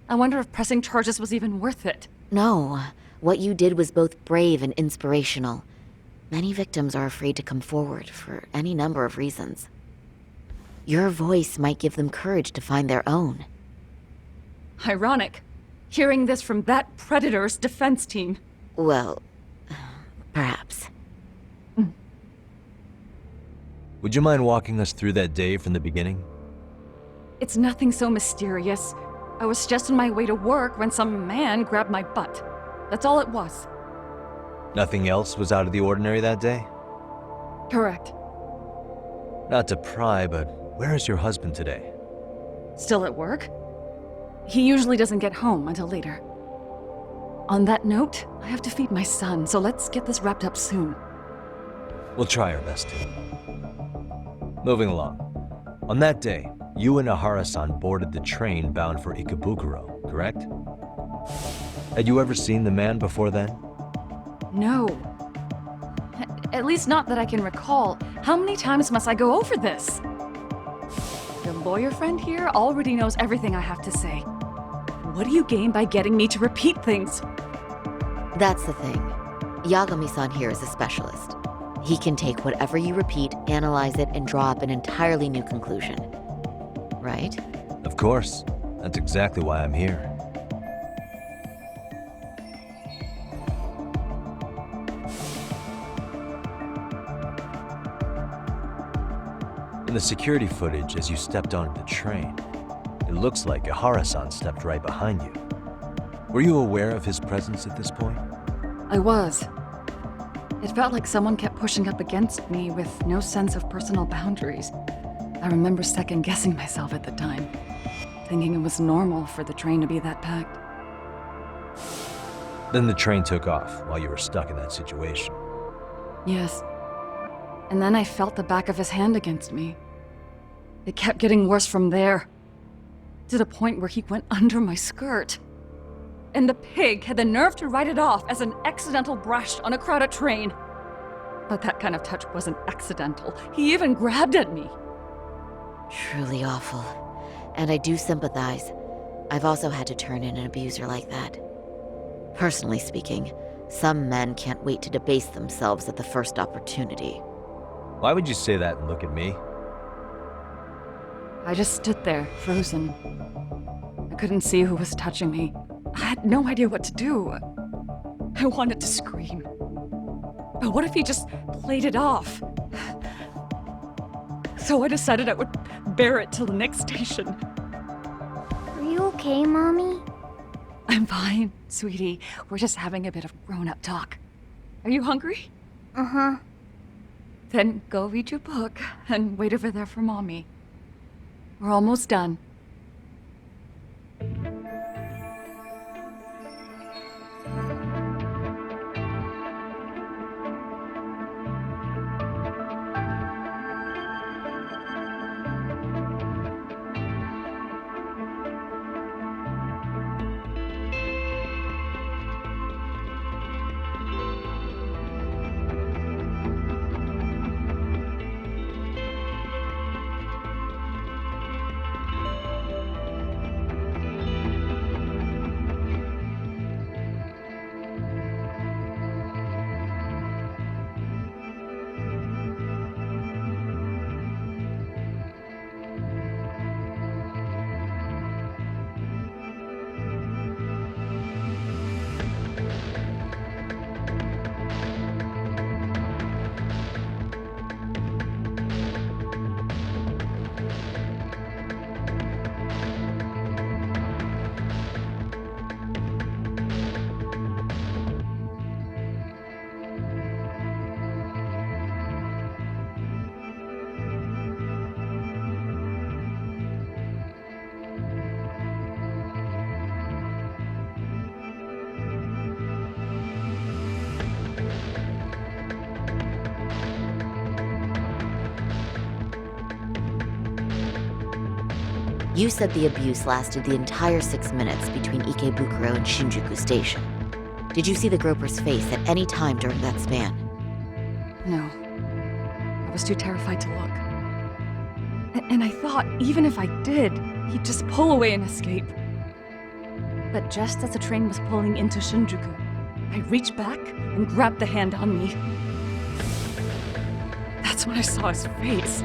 I wonder if pressing charges was even worth it.
No, what you did was both brave and inspirational. Many victims are afraid to come forward for any number of reasons. Your voice might give them courage to find their own.
Ironic, hearing this from that predator's defense team.
Well, perhaps.
Would you mind walking us through that day from the beginning?
It's nothing so mysterious. I was just on my way to work when some man grabbed my butt. That's all it was.
Nothing else was out of the ordinary that day?
Correct.
Not to pry, but where is your husband today?
Still at work? He usually doesn't get home until later. On that note, I have to feed my son, so let's get this wrapped up soon.
We'll try our best to. Moving along. On that day, you and Ahara-san boarded the train bound for Ikebukuro, correct? Had you ever seen the man before then?
No. At least not that I can recall. How many times must I go over this? Your lawyer friend here already knows everything I have to say. What do you gain by getting me to repeat things?
That's the thing. Yagami-san here is a specialist. He can take whatever you repeat, analyze it, and draw up an entirely new conclusion. Right?
Of course. That's exactly why I'm here. In the security footage as you stepped onto the train, it looks like Ahara-san stepped right behind you. Were you aware of his presence at this point?
I was. It felt like someone kept pushing up against me with no sense of personal boundaries. I remember second-guessing myself at the time, thinking it was normal for the train to be that packed.
Then the train took off while you were stuck in that situation.
Yes. And then I felt the back of his hand against me. It kept getting worse from there, to the point where he went under my skirt. And the pig had the nerve to write it off as an accidental brush on a crowded train. But that kind of touch wasn't accidental. He even grabbed at me.
Truly awful. And I do sympathize. I've also had to turn in an abuser like that. Personally speaking, some men can't wait to debase themselves at the first opportunity.
Why would you say that and look at me?
I just stood there, frozen. I couldn't see who was touching me. I had no idea what to do. I wanted to scream. But what if he just played it off? So I decided I would bear it till the next station.
Are you okay, Mommy?
I'm fine, sweetie. We're just having a bit of grown-up talk. Are you hungry?
Uh-huh.
Then go read your book and wait over there for Mommy. We're almost done.
You said the abuse lasted the entire 6 minutes between Ikebukuro and Shinjuku Station. Did you see the groper's face at any time during that span?
No. I was too terrified to look. And I thought, even if I did, he'd just pull away and escape. But just as the train was pulling into Shinjuku, I reached back and grabbed the hand on me. That's when I saw his face.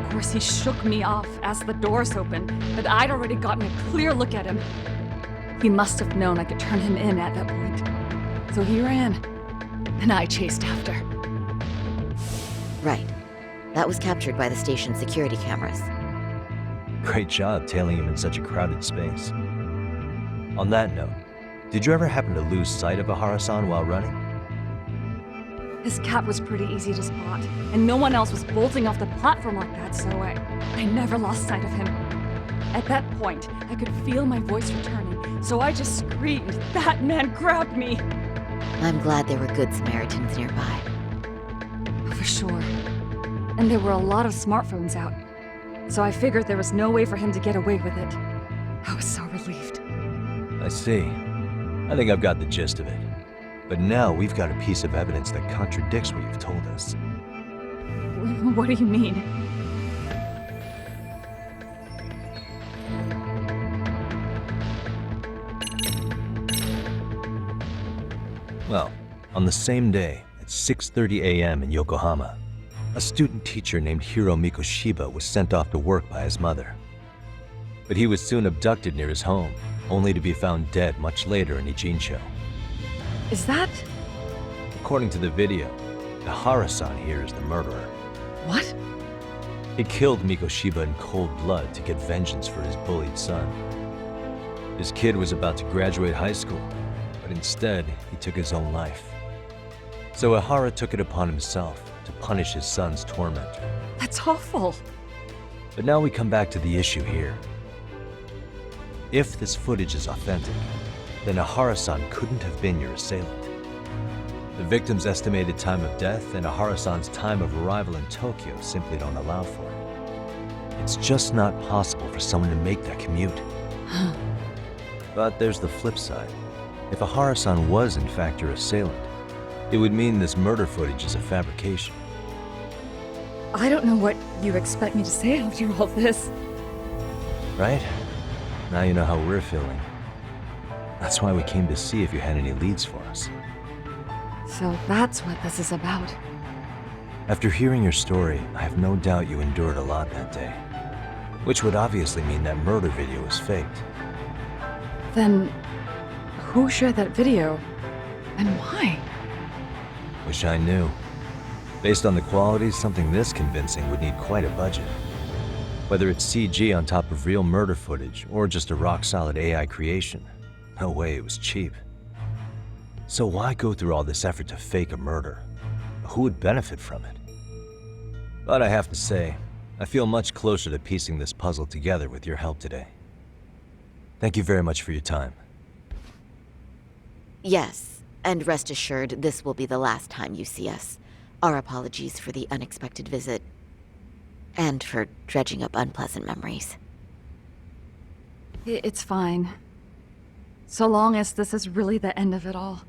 Of course, he shook me off as the doors opened, but I'd already gotten a clear look at him. He must have known I could turn him in at that point. So he ran, and I chased after.
Right. That was captured by the station's security cameras.
Great job tailing him in such a crowded space. On that note, did you ever happen to lose sight of Ahara-san while running?
His cap was pretty easy to spot, and no one else was bolting off the platform like that, so I never lost sight of him. At that point, I could feel my voice returning, so I just screamed, "That man grabbed me!"
I'm glad there were good Samaritans nearby.
For sure. And there were a lot of smartphones out, so I figured there was no way for him to get away with it. I was so relieved.
I see. I think I've got the gist of it. But now we've got a piece of evidence that contradicts what you've told us.
What do you mean?
Well, on the same day, at 6:30 a.m. in Yokohama, a student teacher named Hiro Mikoshiba was sent off to work by his mother. But he was soon abducted near his home, only to be found dead much later in Ijincho.
Is that...
According to the video, Ahara-san here is the murderer.
What?
He killed Mikoshiba in cold blood to get vengeance for his bullied son. His kid was about to graduate high school, but instead, he took his own life. So Ahara took it upon himself to punish his son's tormentor.
That's awful.
But now we come back to the issue here. If this footage is authentic, then Ahara-san couldn't have been your assailant. The victim's estimated time of death and Ahara-san's time of arrival in Tokyo simply don't allow for it. It's just not possible for someone to make that commute. But there's the flip side. If Ahara-san was in fact your assailant, it would mean this murder footage is a fabrication.
I don't know what you expect me to say after all this.
Right? Now you know how we're feeling. That's why we came to see if you had any leads for us.
So that's what this is about.
After hearing your story, I have no doubt you endured a lot that day. Which would obviously mean that murder video was faked.
Then, who shared that video? And why?
Wish I knew. Based on the quality, something this convincing would need quite a budget. Whether it's CG on top of real murder footage, or just a rock-solid AI creation, no way it was cheap. So why go through all this effort to fake a murder? Who would benefit from it? But I have to say, I feel much closer to piecing this puzzle together with your help today. Thank you very much for your time.
Yes, and rest assured, this will be the last time you see us. Our apologies for the unexpected visit. And for dredging up unpleasant memories.
It's fine. So long as this is really the end of it all.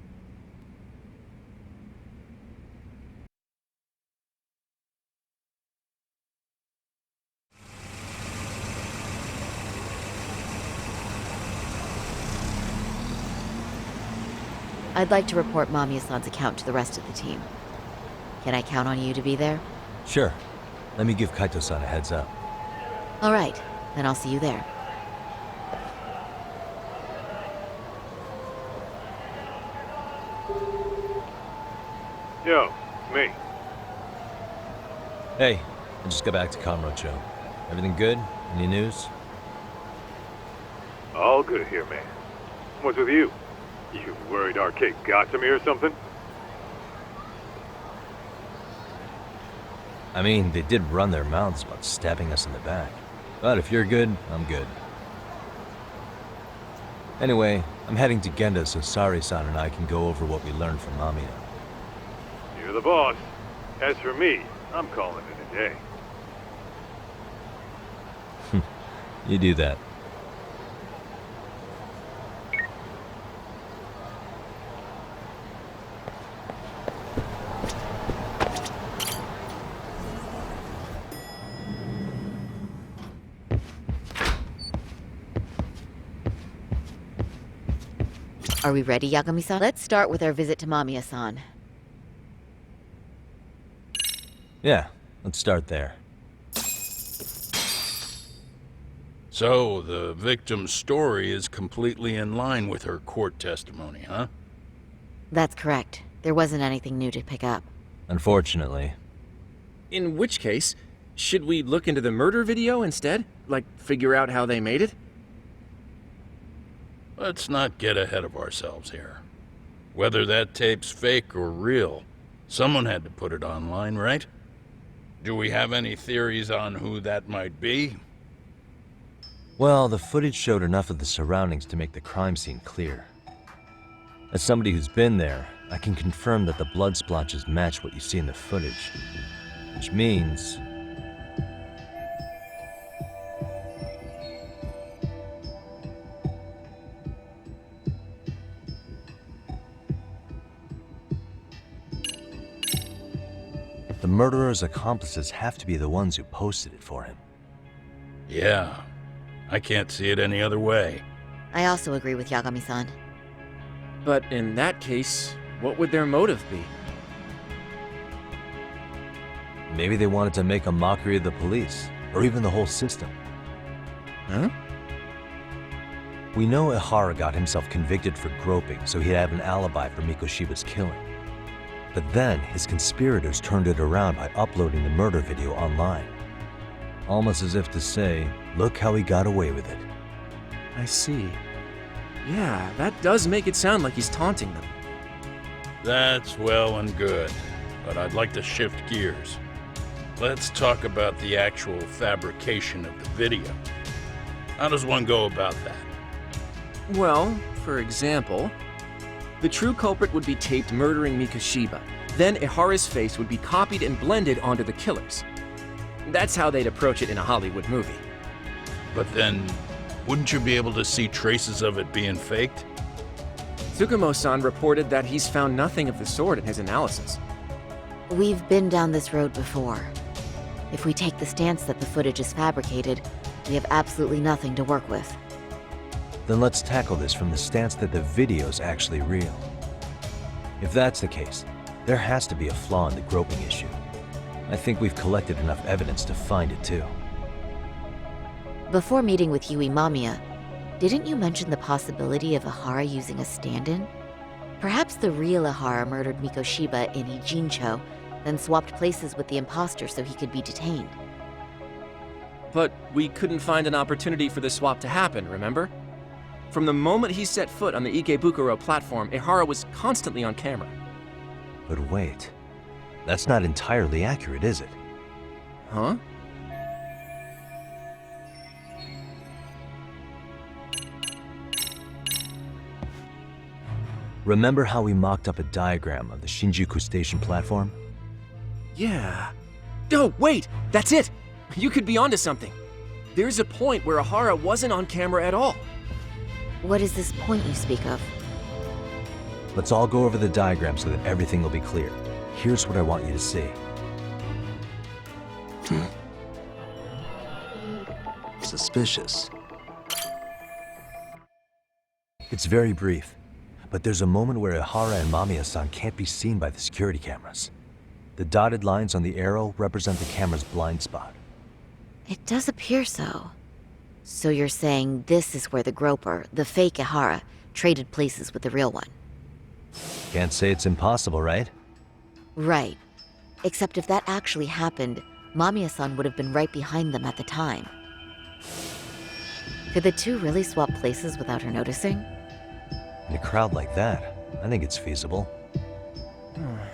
I'd like to report Mamiya-san's account to the rest of the team. Can I count on you to be there?
Sure. Let me give Kaito-san a heads up.
All right, then I'll see you there.
Yo, me.
Hey, I just got back to Kamurocho. Everything good? Any news?
All good here, man. What's with you? You worried Arcade got to me or something?
I mean, they did run their mouths about stabbing us in the back. But if you're good, I'm good. Anyway, I'm heading to Genda so Sari-san and I can go over what we learned from Mamiya.
You're the boss. As for me, I'm calling it a day.
You do that.
Are we ready, Yagami-san? Let's start with our visit to Mamiya-san.
Yeah, let's start there.
So, the victim's story is completely in line with her court testimony, huh?
That's correct. There wasn't anything new to pick up.
Unfortunately.
In which case, should we look into the murder video instead? Like, figure out how they made it?
Let's not get ahead of ourselves here. Whether that tape's fake or real, someone had to put it online, right? Do we have any theories on who that might be?
Well, the footage showed enough of the surroundings to make the crime scene clear. As somebody who's been there, I can confirm that the blood splotches match what you see in the footage. Which means... the murderer's accomplices have to be the ones who posted it for him.
Yeah, I can't see it any other way.
I also agree with Yagami-san.
But in that case, what would their motive be?
Maybe they wanted to make a mockery of the police, or even the whole system.
Huh?
We know Ihara got himself convicted for groping, so he'd have an alibi for Mikoshiba's killing. But then, his conspirators turned it around by uploading the murder video online. Almost as if to say, look how he got away with it.
I see. Yeah, that does make it sound like he's taunting them.
That's well and good, but I'd like to shift gears. Let's talk about the actual fabrication of the video. How does one go about that?
Well, for example, the true culprit would be taped murdering Mikoshiba. Then Ihara's face would be copied and blended onto the killers. That's how they'd approach it in a Hollywood movie.
But then, wouldn't you be able to see traces of it being faked?
Tsukumo-san reported that he's found nothing of the sort in his analysis.
We've been down this road before. If we take the stance that the footage is fabricated, we have absolutely nothing to work with.
Then let's tackle this from the stance that the video's actually real. If that's the case, there has to be a flaw in the groping issue. I think we've collected enough evidence to find it too.
Before meeting with Yui Mamiya, didn't you mention the possibility of Ihara using a stand-in? Perhaps the real Ihara murdered Mikoshiba in Ijincho, then swapped places with the imposter so he could be detained.
But we couldn't find an opportunity for the swap to happen, remember? From the moment he set foot on the Ikebukuro platform, Ihara was constantly on camera.
But wait, that's not entirely accurate, is it?
Huh?
Remember how we mocked up a diagram of the Shinjuku Station platform?
Yeah. Oh, wait! That's it! You could be onto something. There's a point where Ahara wasn't on camera at all.
What is this point you speak of?
Let's all go over the diagram so that everything will be clear. Here's what I want you to see.
Suspicious.
It's very brief, but there's a moment where Ihara and Mamiya-san can't be seen by the security cameras. The dotted lines on the arrow represent the camera's blind spot.
It does appear so. So you're saying this is where the groper, the fake Ihara, traded places with the real one?
Can't say it's impossible, right?
Right. Except if that actually happened, Mamiya-san would have been right behind them at the time. Could the two really swap places without her noticing?
In a crowd like that, I think it's feasible.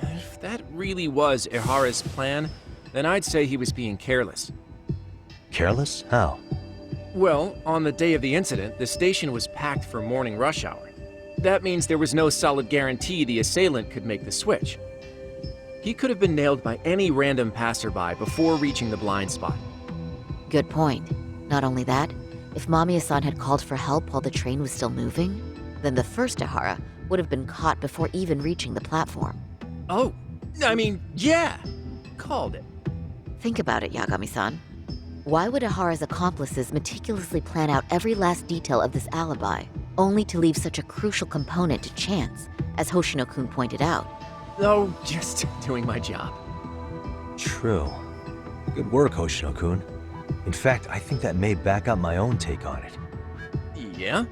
If that really was Ihara's plan, then I'd say he was being careless.
Careless? How?
Well, on the day of the incident, the station was packed for morning rush hour. That means there was no solid guarantee the assailant could make the switch. He could have been nailed by any random passerby before reaching the blind spot.
Good point. Not only that, if Mamiya-san had called for help while the train was still moving, then the first Ihara would have been caught before even reaching the platform.
Oh, I mean, yeah! Called it.
Think about it, Yagami-san. Why would Ihara's accomplices meticulously plan out every last detail of this alibi, only to leave such a crucial component to chance, as Hoshino-kun pointed out?
Oh, just doing my job.
True. Good work, Hoshino-kun. In fact, I think that may back up my own take on it.
Yeah?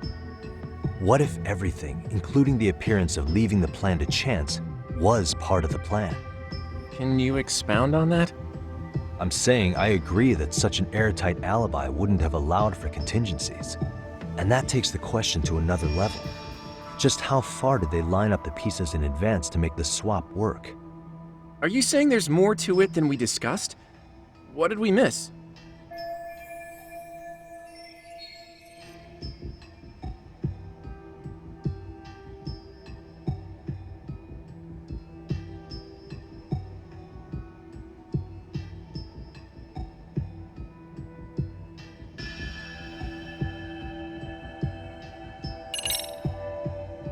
What if everything, including the appearance of leaving the plan to chance, was part of the plan?
Can you expound on that?
I'm saying I agree that such an airtight alibi wouldn't have allowed for contingencies. And that takes the question to another level. Just how far did they line up the pieces in advance to make the swap work?
Are you saying there's more to it than we discussed? What did we miss?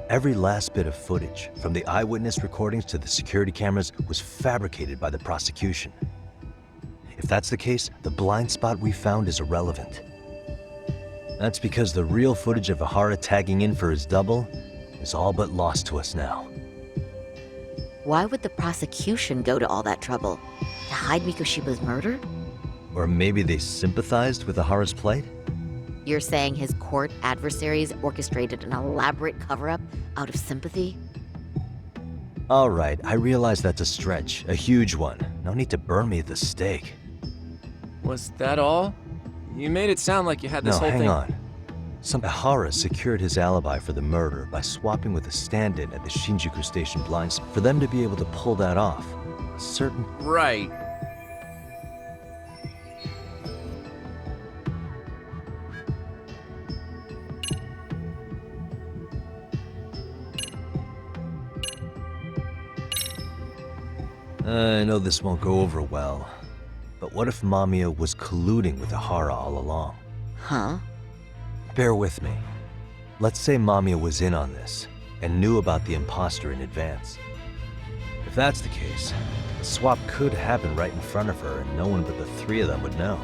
Every last bit of footage, from the eyewitness recordings to the security cameras, was fabricated by the prosecution. If that's the case, the blind spot we found is irrelevant. That's because the real footage of Ihara tagging in for his double is all but lost to us now.
Why would the prosecution go to all that trouble? To hide Mikoshiba's murder?
Or maybe they sympathized with Ihara's plight?
You're saying his court adversaries orchestrated an elaborate cover-up out of sympathy?
All right, I realize that's a stretch, a huge one. No need to burn me at the stake.
Was that all? You made it sound like you had this whole thing.
No, hang on. Some Ihara secured his alibi for the murder by swapping with a stand-in at the Shinjuku Station blinds for them to be able to pull that off. A certain...
Right.
I know this won't go over well, but what if Mamiya was colluding with Ihara all along?
Huh?
Bear with me. Let's say Mamiya was in on this, and knew about the imposter in advance. If that's the case, the swap could happen right in front of her, and no one but the three of them would know.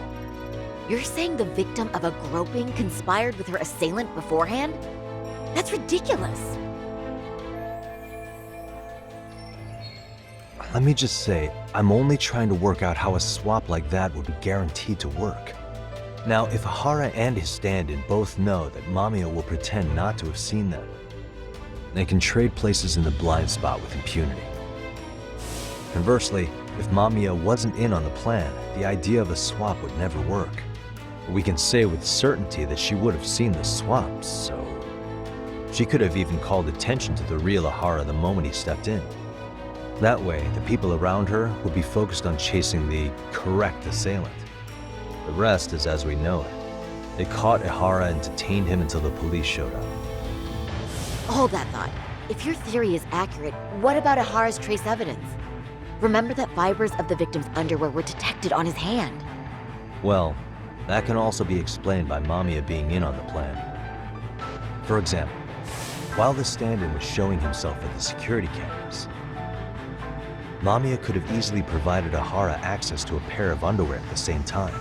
You're saying the victim of a groping conspired with her assailant beforehand? That's ridiculous!
Let me just say, I'm only trying to work out how a swap like that would be guaranteed to work. Now, if Ihara and his stand-in both know that Mamiya will pretend not to have seen them, they can trade places in the blind spot with impunity. Conversely, if Mamiya wasn't in on the plan, the idea of a swap would never work. We can say with certainty that she would have seen the swap, so... She could have even called attention to the real Ihara the moment he stepped in. That way, the people around her would be focused on chasing the correct assailant. The rest is as we know it. They caught Ihara and detained him until the police showed up.
Hold that thought. If your theory is accurate, what about Ihara's trace evidence? Remember that fibers of the victim's underwear were detected on his hand.
Well, that can also be explained by Mamiya being in on the plan. For example, while the stand-in was showing himself at the security cameras, Mamiya could have easily provided Ihara access to a pair of underwear at the same time.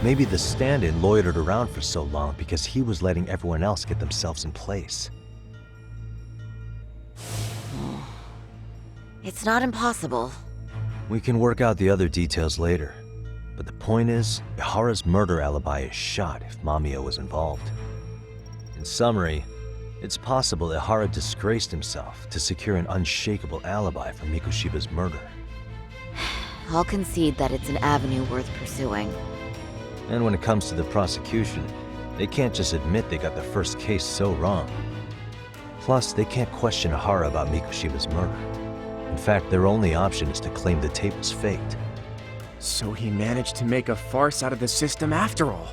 Maybe the stand-in loitered around for so long because he was letting everyone else get themselves in place.
It's not impossible.
We can work out the other details later, but the point is, Ihara's murder alibi is shot if Mamiya was involved. In summary, it's possible Ihara disgraced himself to secure an unshakable alibi for Mikoshiba's murder.
I'll concede that it's an avenue worth pursuing.
And when it comes to the prosecution, they can't just admit they got the first case so wrong. Plus, they can't question Ihara about Mikoshiba's murder. In fact, their only option is to claim the tape was faked.
So he managed to make a farce out of the system after all.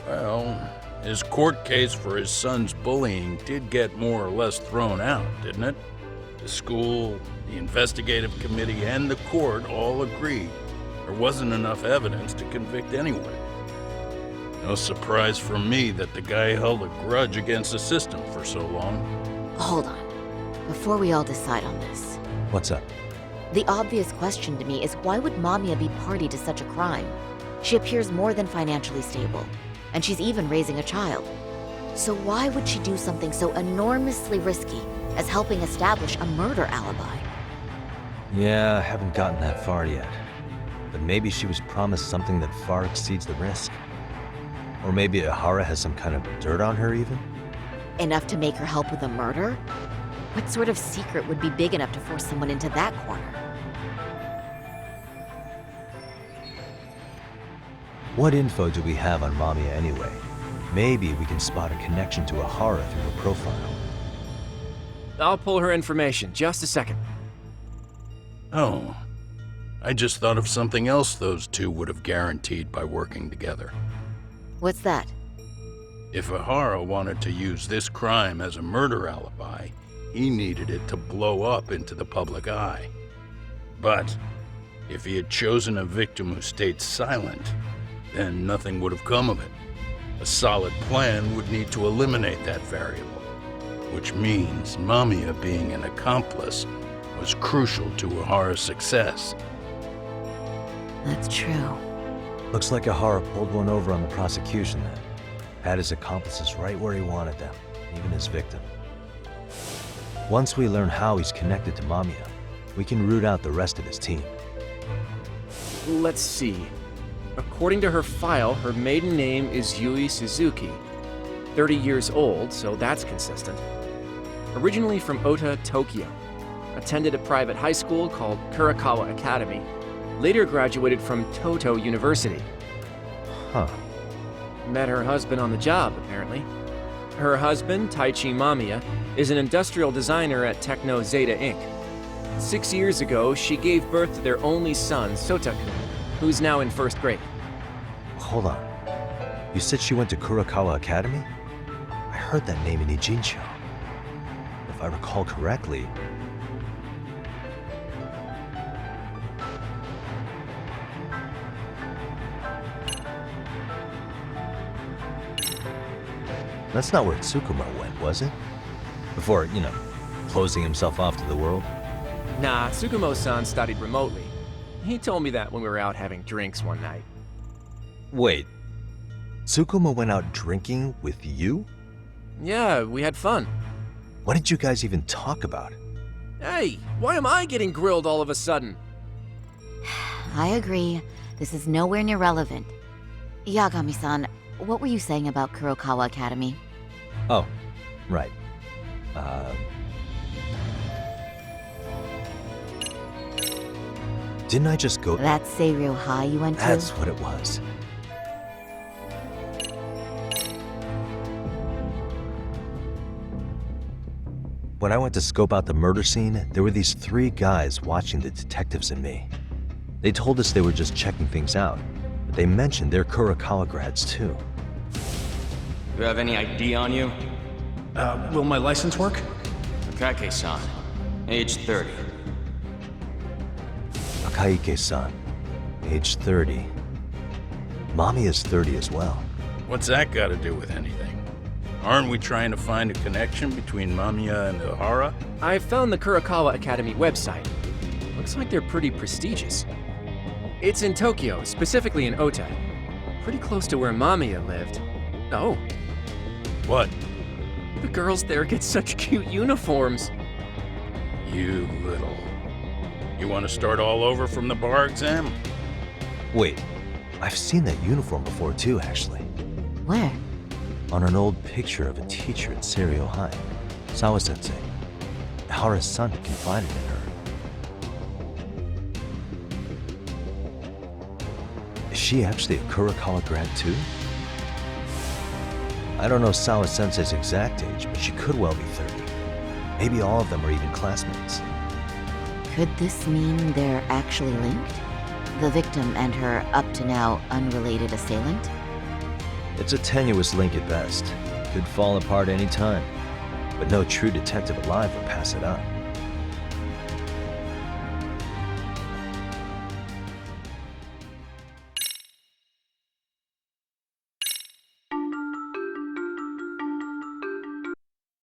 Well, his court case for his son's bullying did get more or less thrown out, didn't it? The school, the investigative committee, and the court all agreed there wasn't enough evidence to convict anyone. No surprise for me that the guy held a grudge against the system for so long.
Hold on. Before we all decide on this.
What's up?
The obvious question to me is why would Mamiya be party to such a crime? She appears more than financially stable, and she's even raising a child. So why would she do something so enormously risky as helping establish a murder alibi?
Yeah, I haven't gotten that far yet. But maybe she was promised something that far exceeds the risk. Or maybe Ihara has some kind of dirt on her even?
Enough to make her help with a murder? What sort of secret would be big enough to force someone into that corner?
What info do we have on Mamiya anyway? Maybe we can spot a connection to Ihara through her profile.
I'll pull her information. Just a second.
Oh, I just thought of something else those two would have guaranteed by working together.
What's that?
If Ihara wanted to use this crime as a murder alibi, he needed it to blow up into the public eye. But if he had chosen a victim who stayed silent, then nothing would have come of it. A solid plan would need to eliminate that variable, which means Mamiya being an accomplice was crucial to Ihara's success.
That's true.
Looks like Ihara pulled one over on the prosecution then. Had his accomplices right where he wanted them, even his victim. Once we learn how he's connected to Mamiya, we can root out the rest of his team.
Let's see. According to her file, her maiden name is Yui Suzuki. 30 years old, so that's consistent. Originally from Ota, Tokyo. Attended a private high school called Kurakawa Academy. Later graduated from Toto University.
Huh.
Met her husband on the job, apparently. Her husband, Taichi Mamiya, is an industrial designer at Techno Zeta Inc. 6 years ago, she gave birth to their only son, Sotaku, who's now in first grade.
Hold on. You said she went to Kurakawa Academy? I heard that name in Ijincho. If I recall correctly... That's not where Tsukumo went, was it? Before, closing himself off to the world?
Nah, Tsukumo-san studied remotely. He told me that when we were out having drinks one night.
Wait. Tsukumo went out drinking with you?
Yeah, we had fun.
What did you guys even talk about?
Hey, why am I getting grilled all of a sudden?
I agree. This is nowhere near relevant. Yagami-san, what were you saying about Kurokawa Academy?
Oh, right. Didn't I just go...
That's Seiryo High you went to?
That's what it was. When I went to scope out the murder scene, there were these 3 guys watching the detectives and me. They told us they were just checking things out, but they mentioned they're Kurakawa grads too.
Do you have any ID on you? Will my license work?
Akaike-san, age 30.
Akaike-san, age 30. Mommy is 30 as well.
What's that got to do with anything? Aren't we trying to find a connection between Mamiya and Ohara?
I found the Kurakawa Academy website. Looks like they're pretty prestigious. It's in Tokyo, specifically in Ota. Pretty close to where Mamiya lived. Oh.
What?
The girls there get such cute uniforms.
You little... You want to start all over from the bar exam?
Wait, I've seen that uniform before too, actually.
Where?
On an old picture of a teacher at Seiryo High. Sawa-sensei. Hara's son had confided in her. Is she actually a Kurakawa grad too? I don't know Sawa-sensei's exact age, but she could well be 30. Maybe all of them are even classmates.
Could this mean they're actually linked? The victim and her up-to-now unrelated assailant?
It's a tenuous link at best. Could fall apart any time. But no true detective alive would pass it up.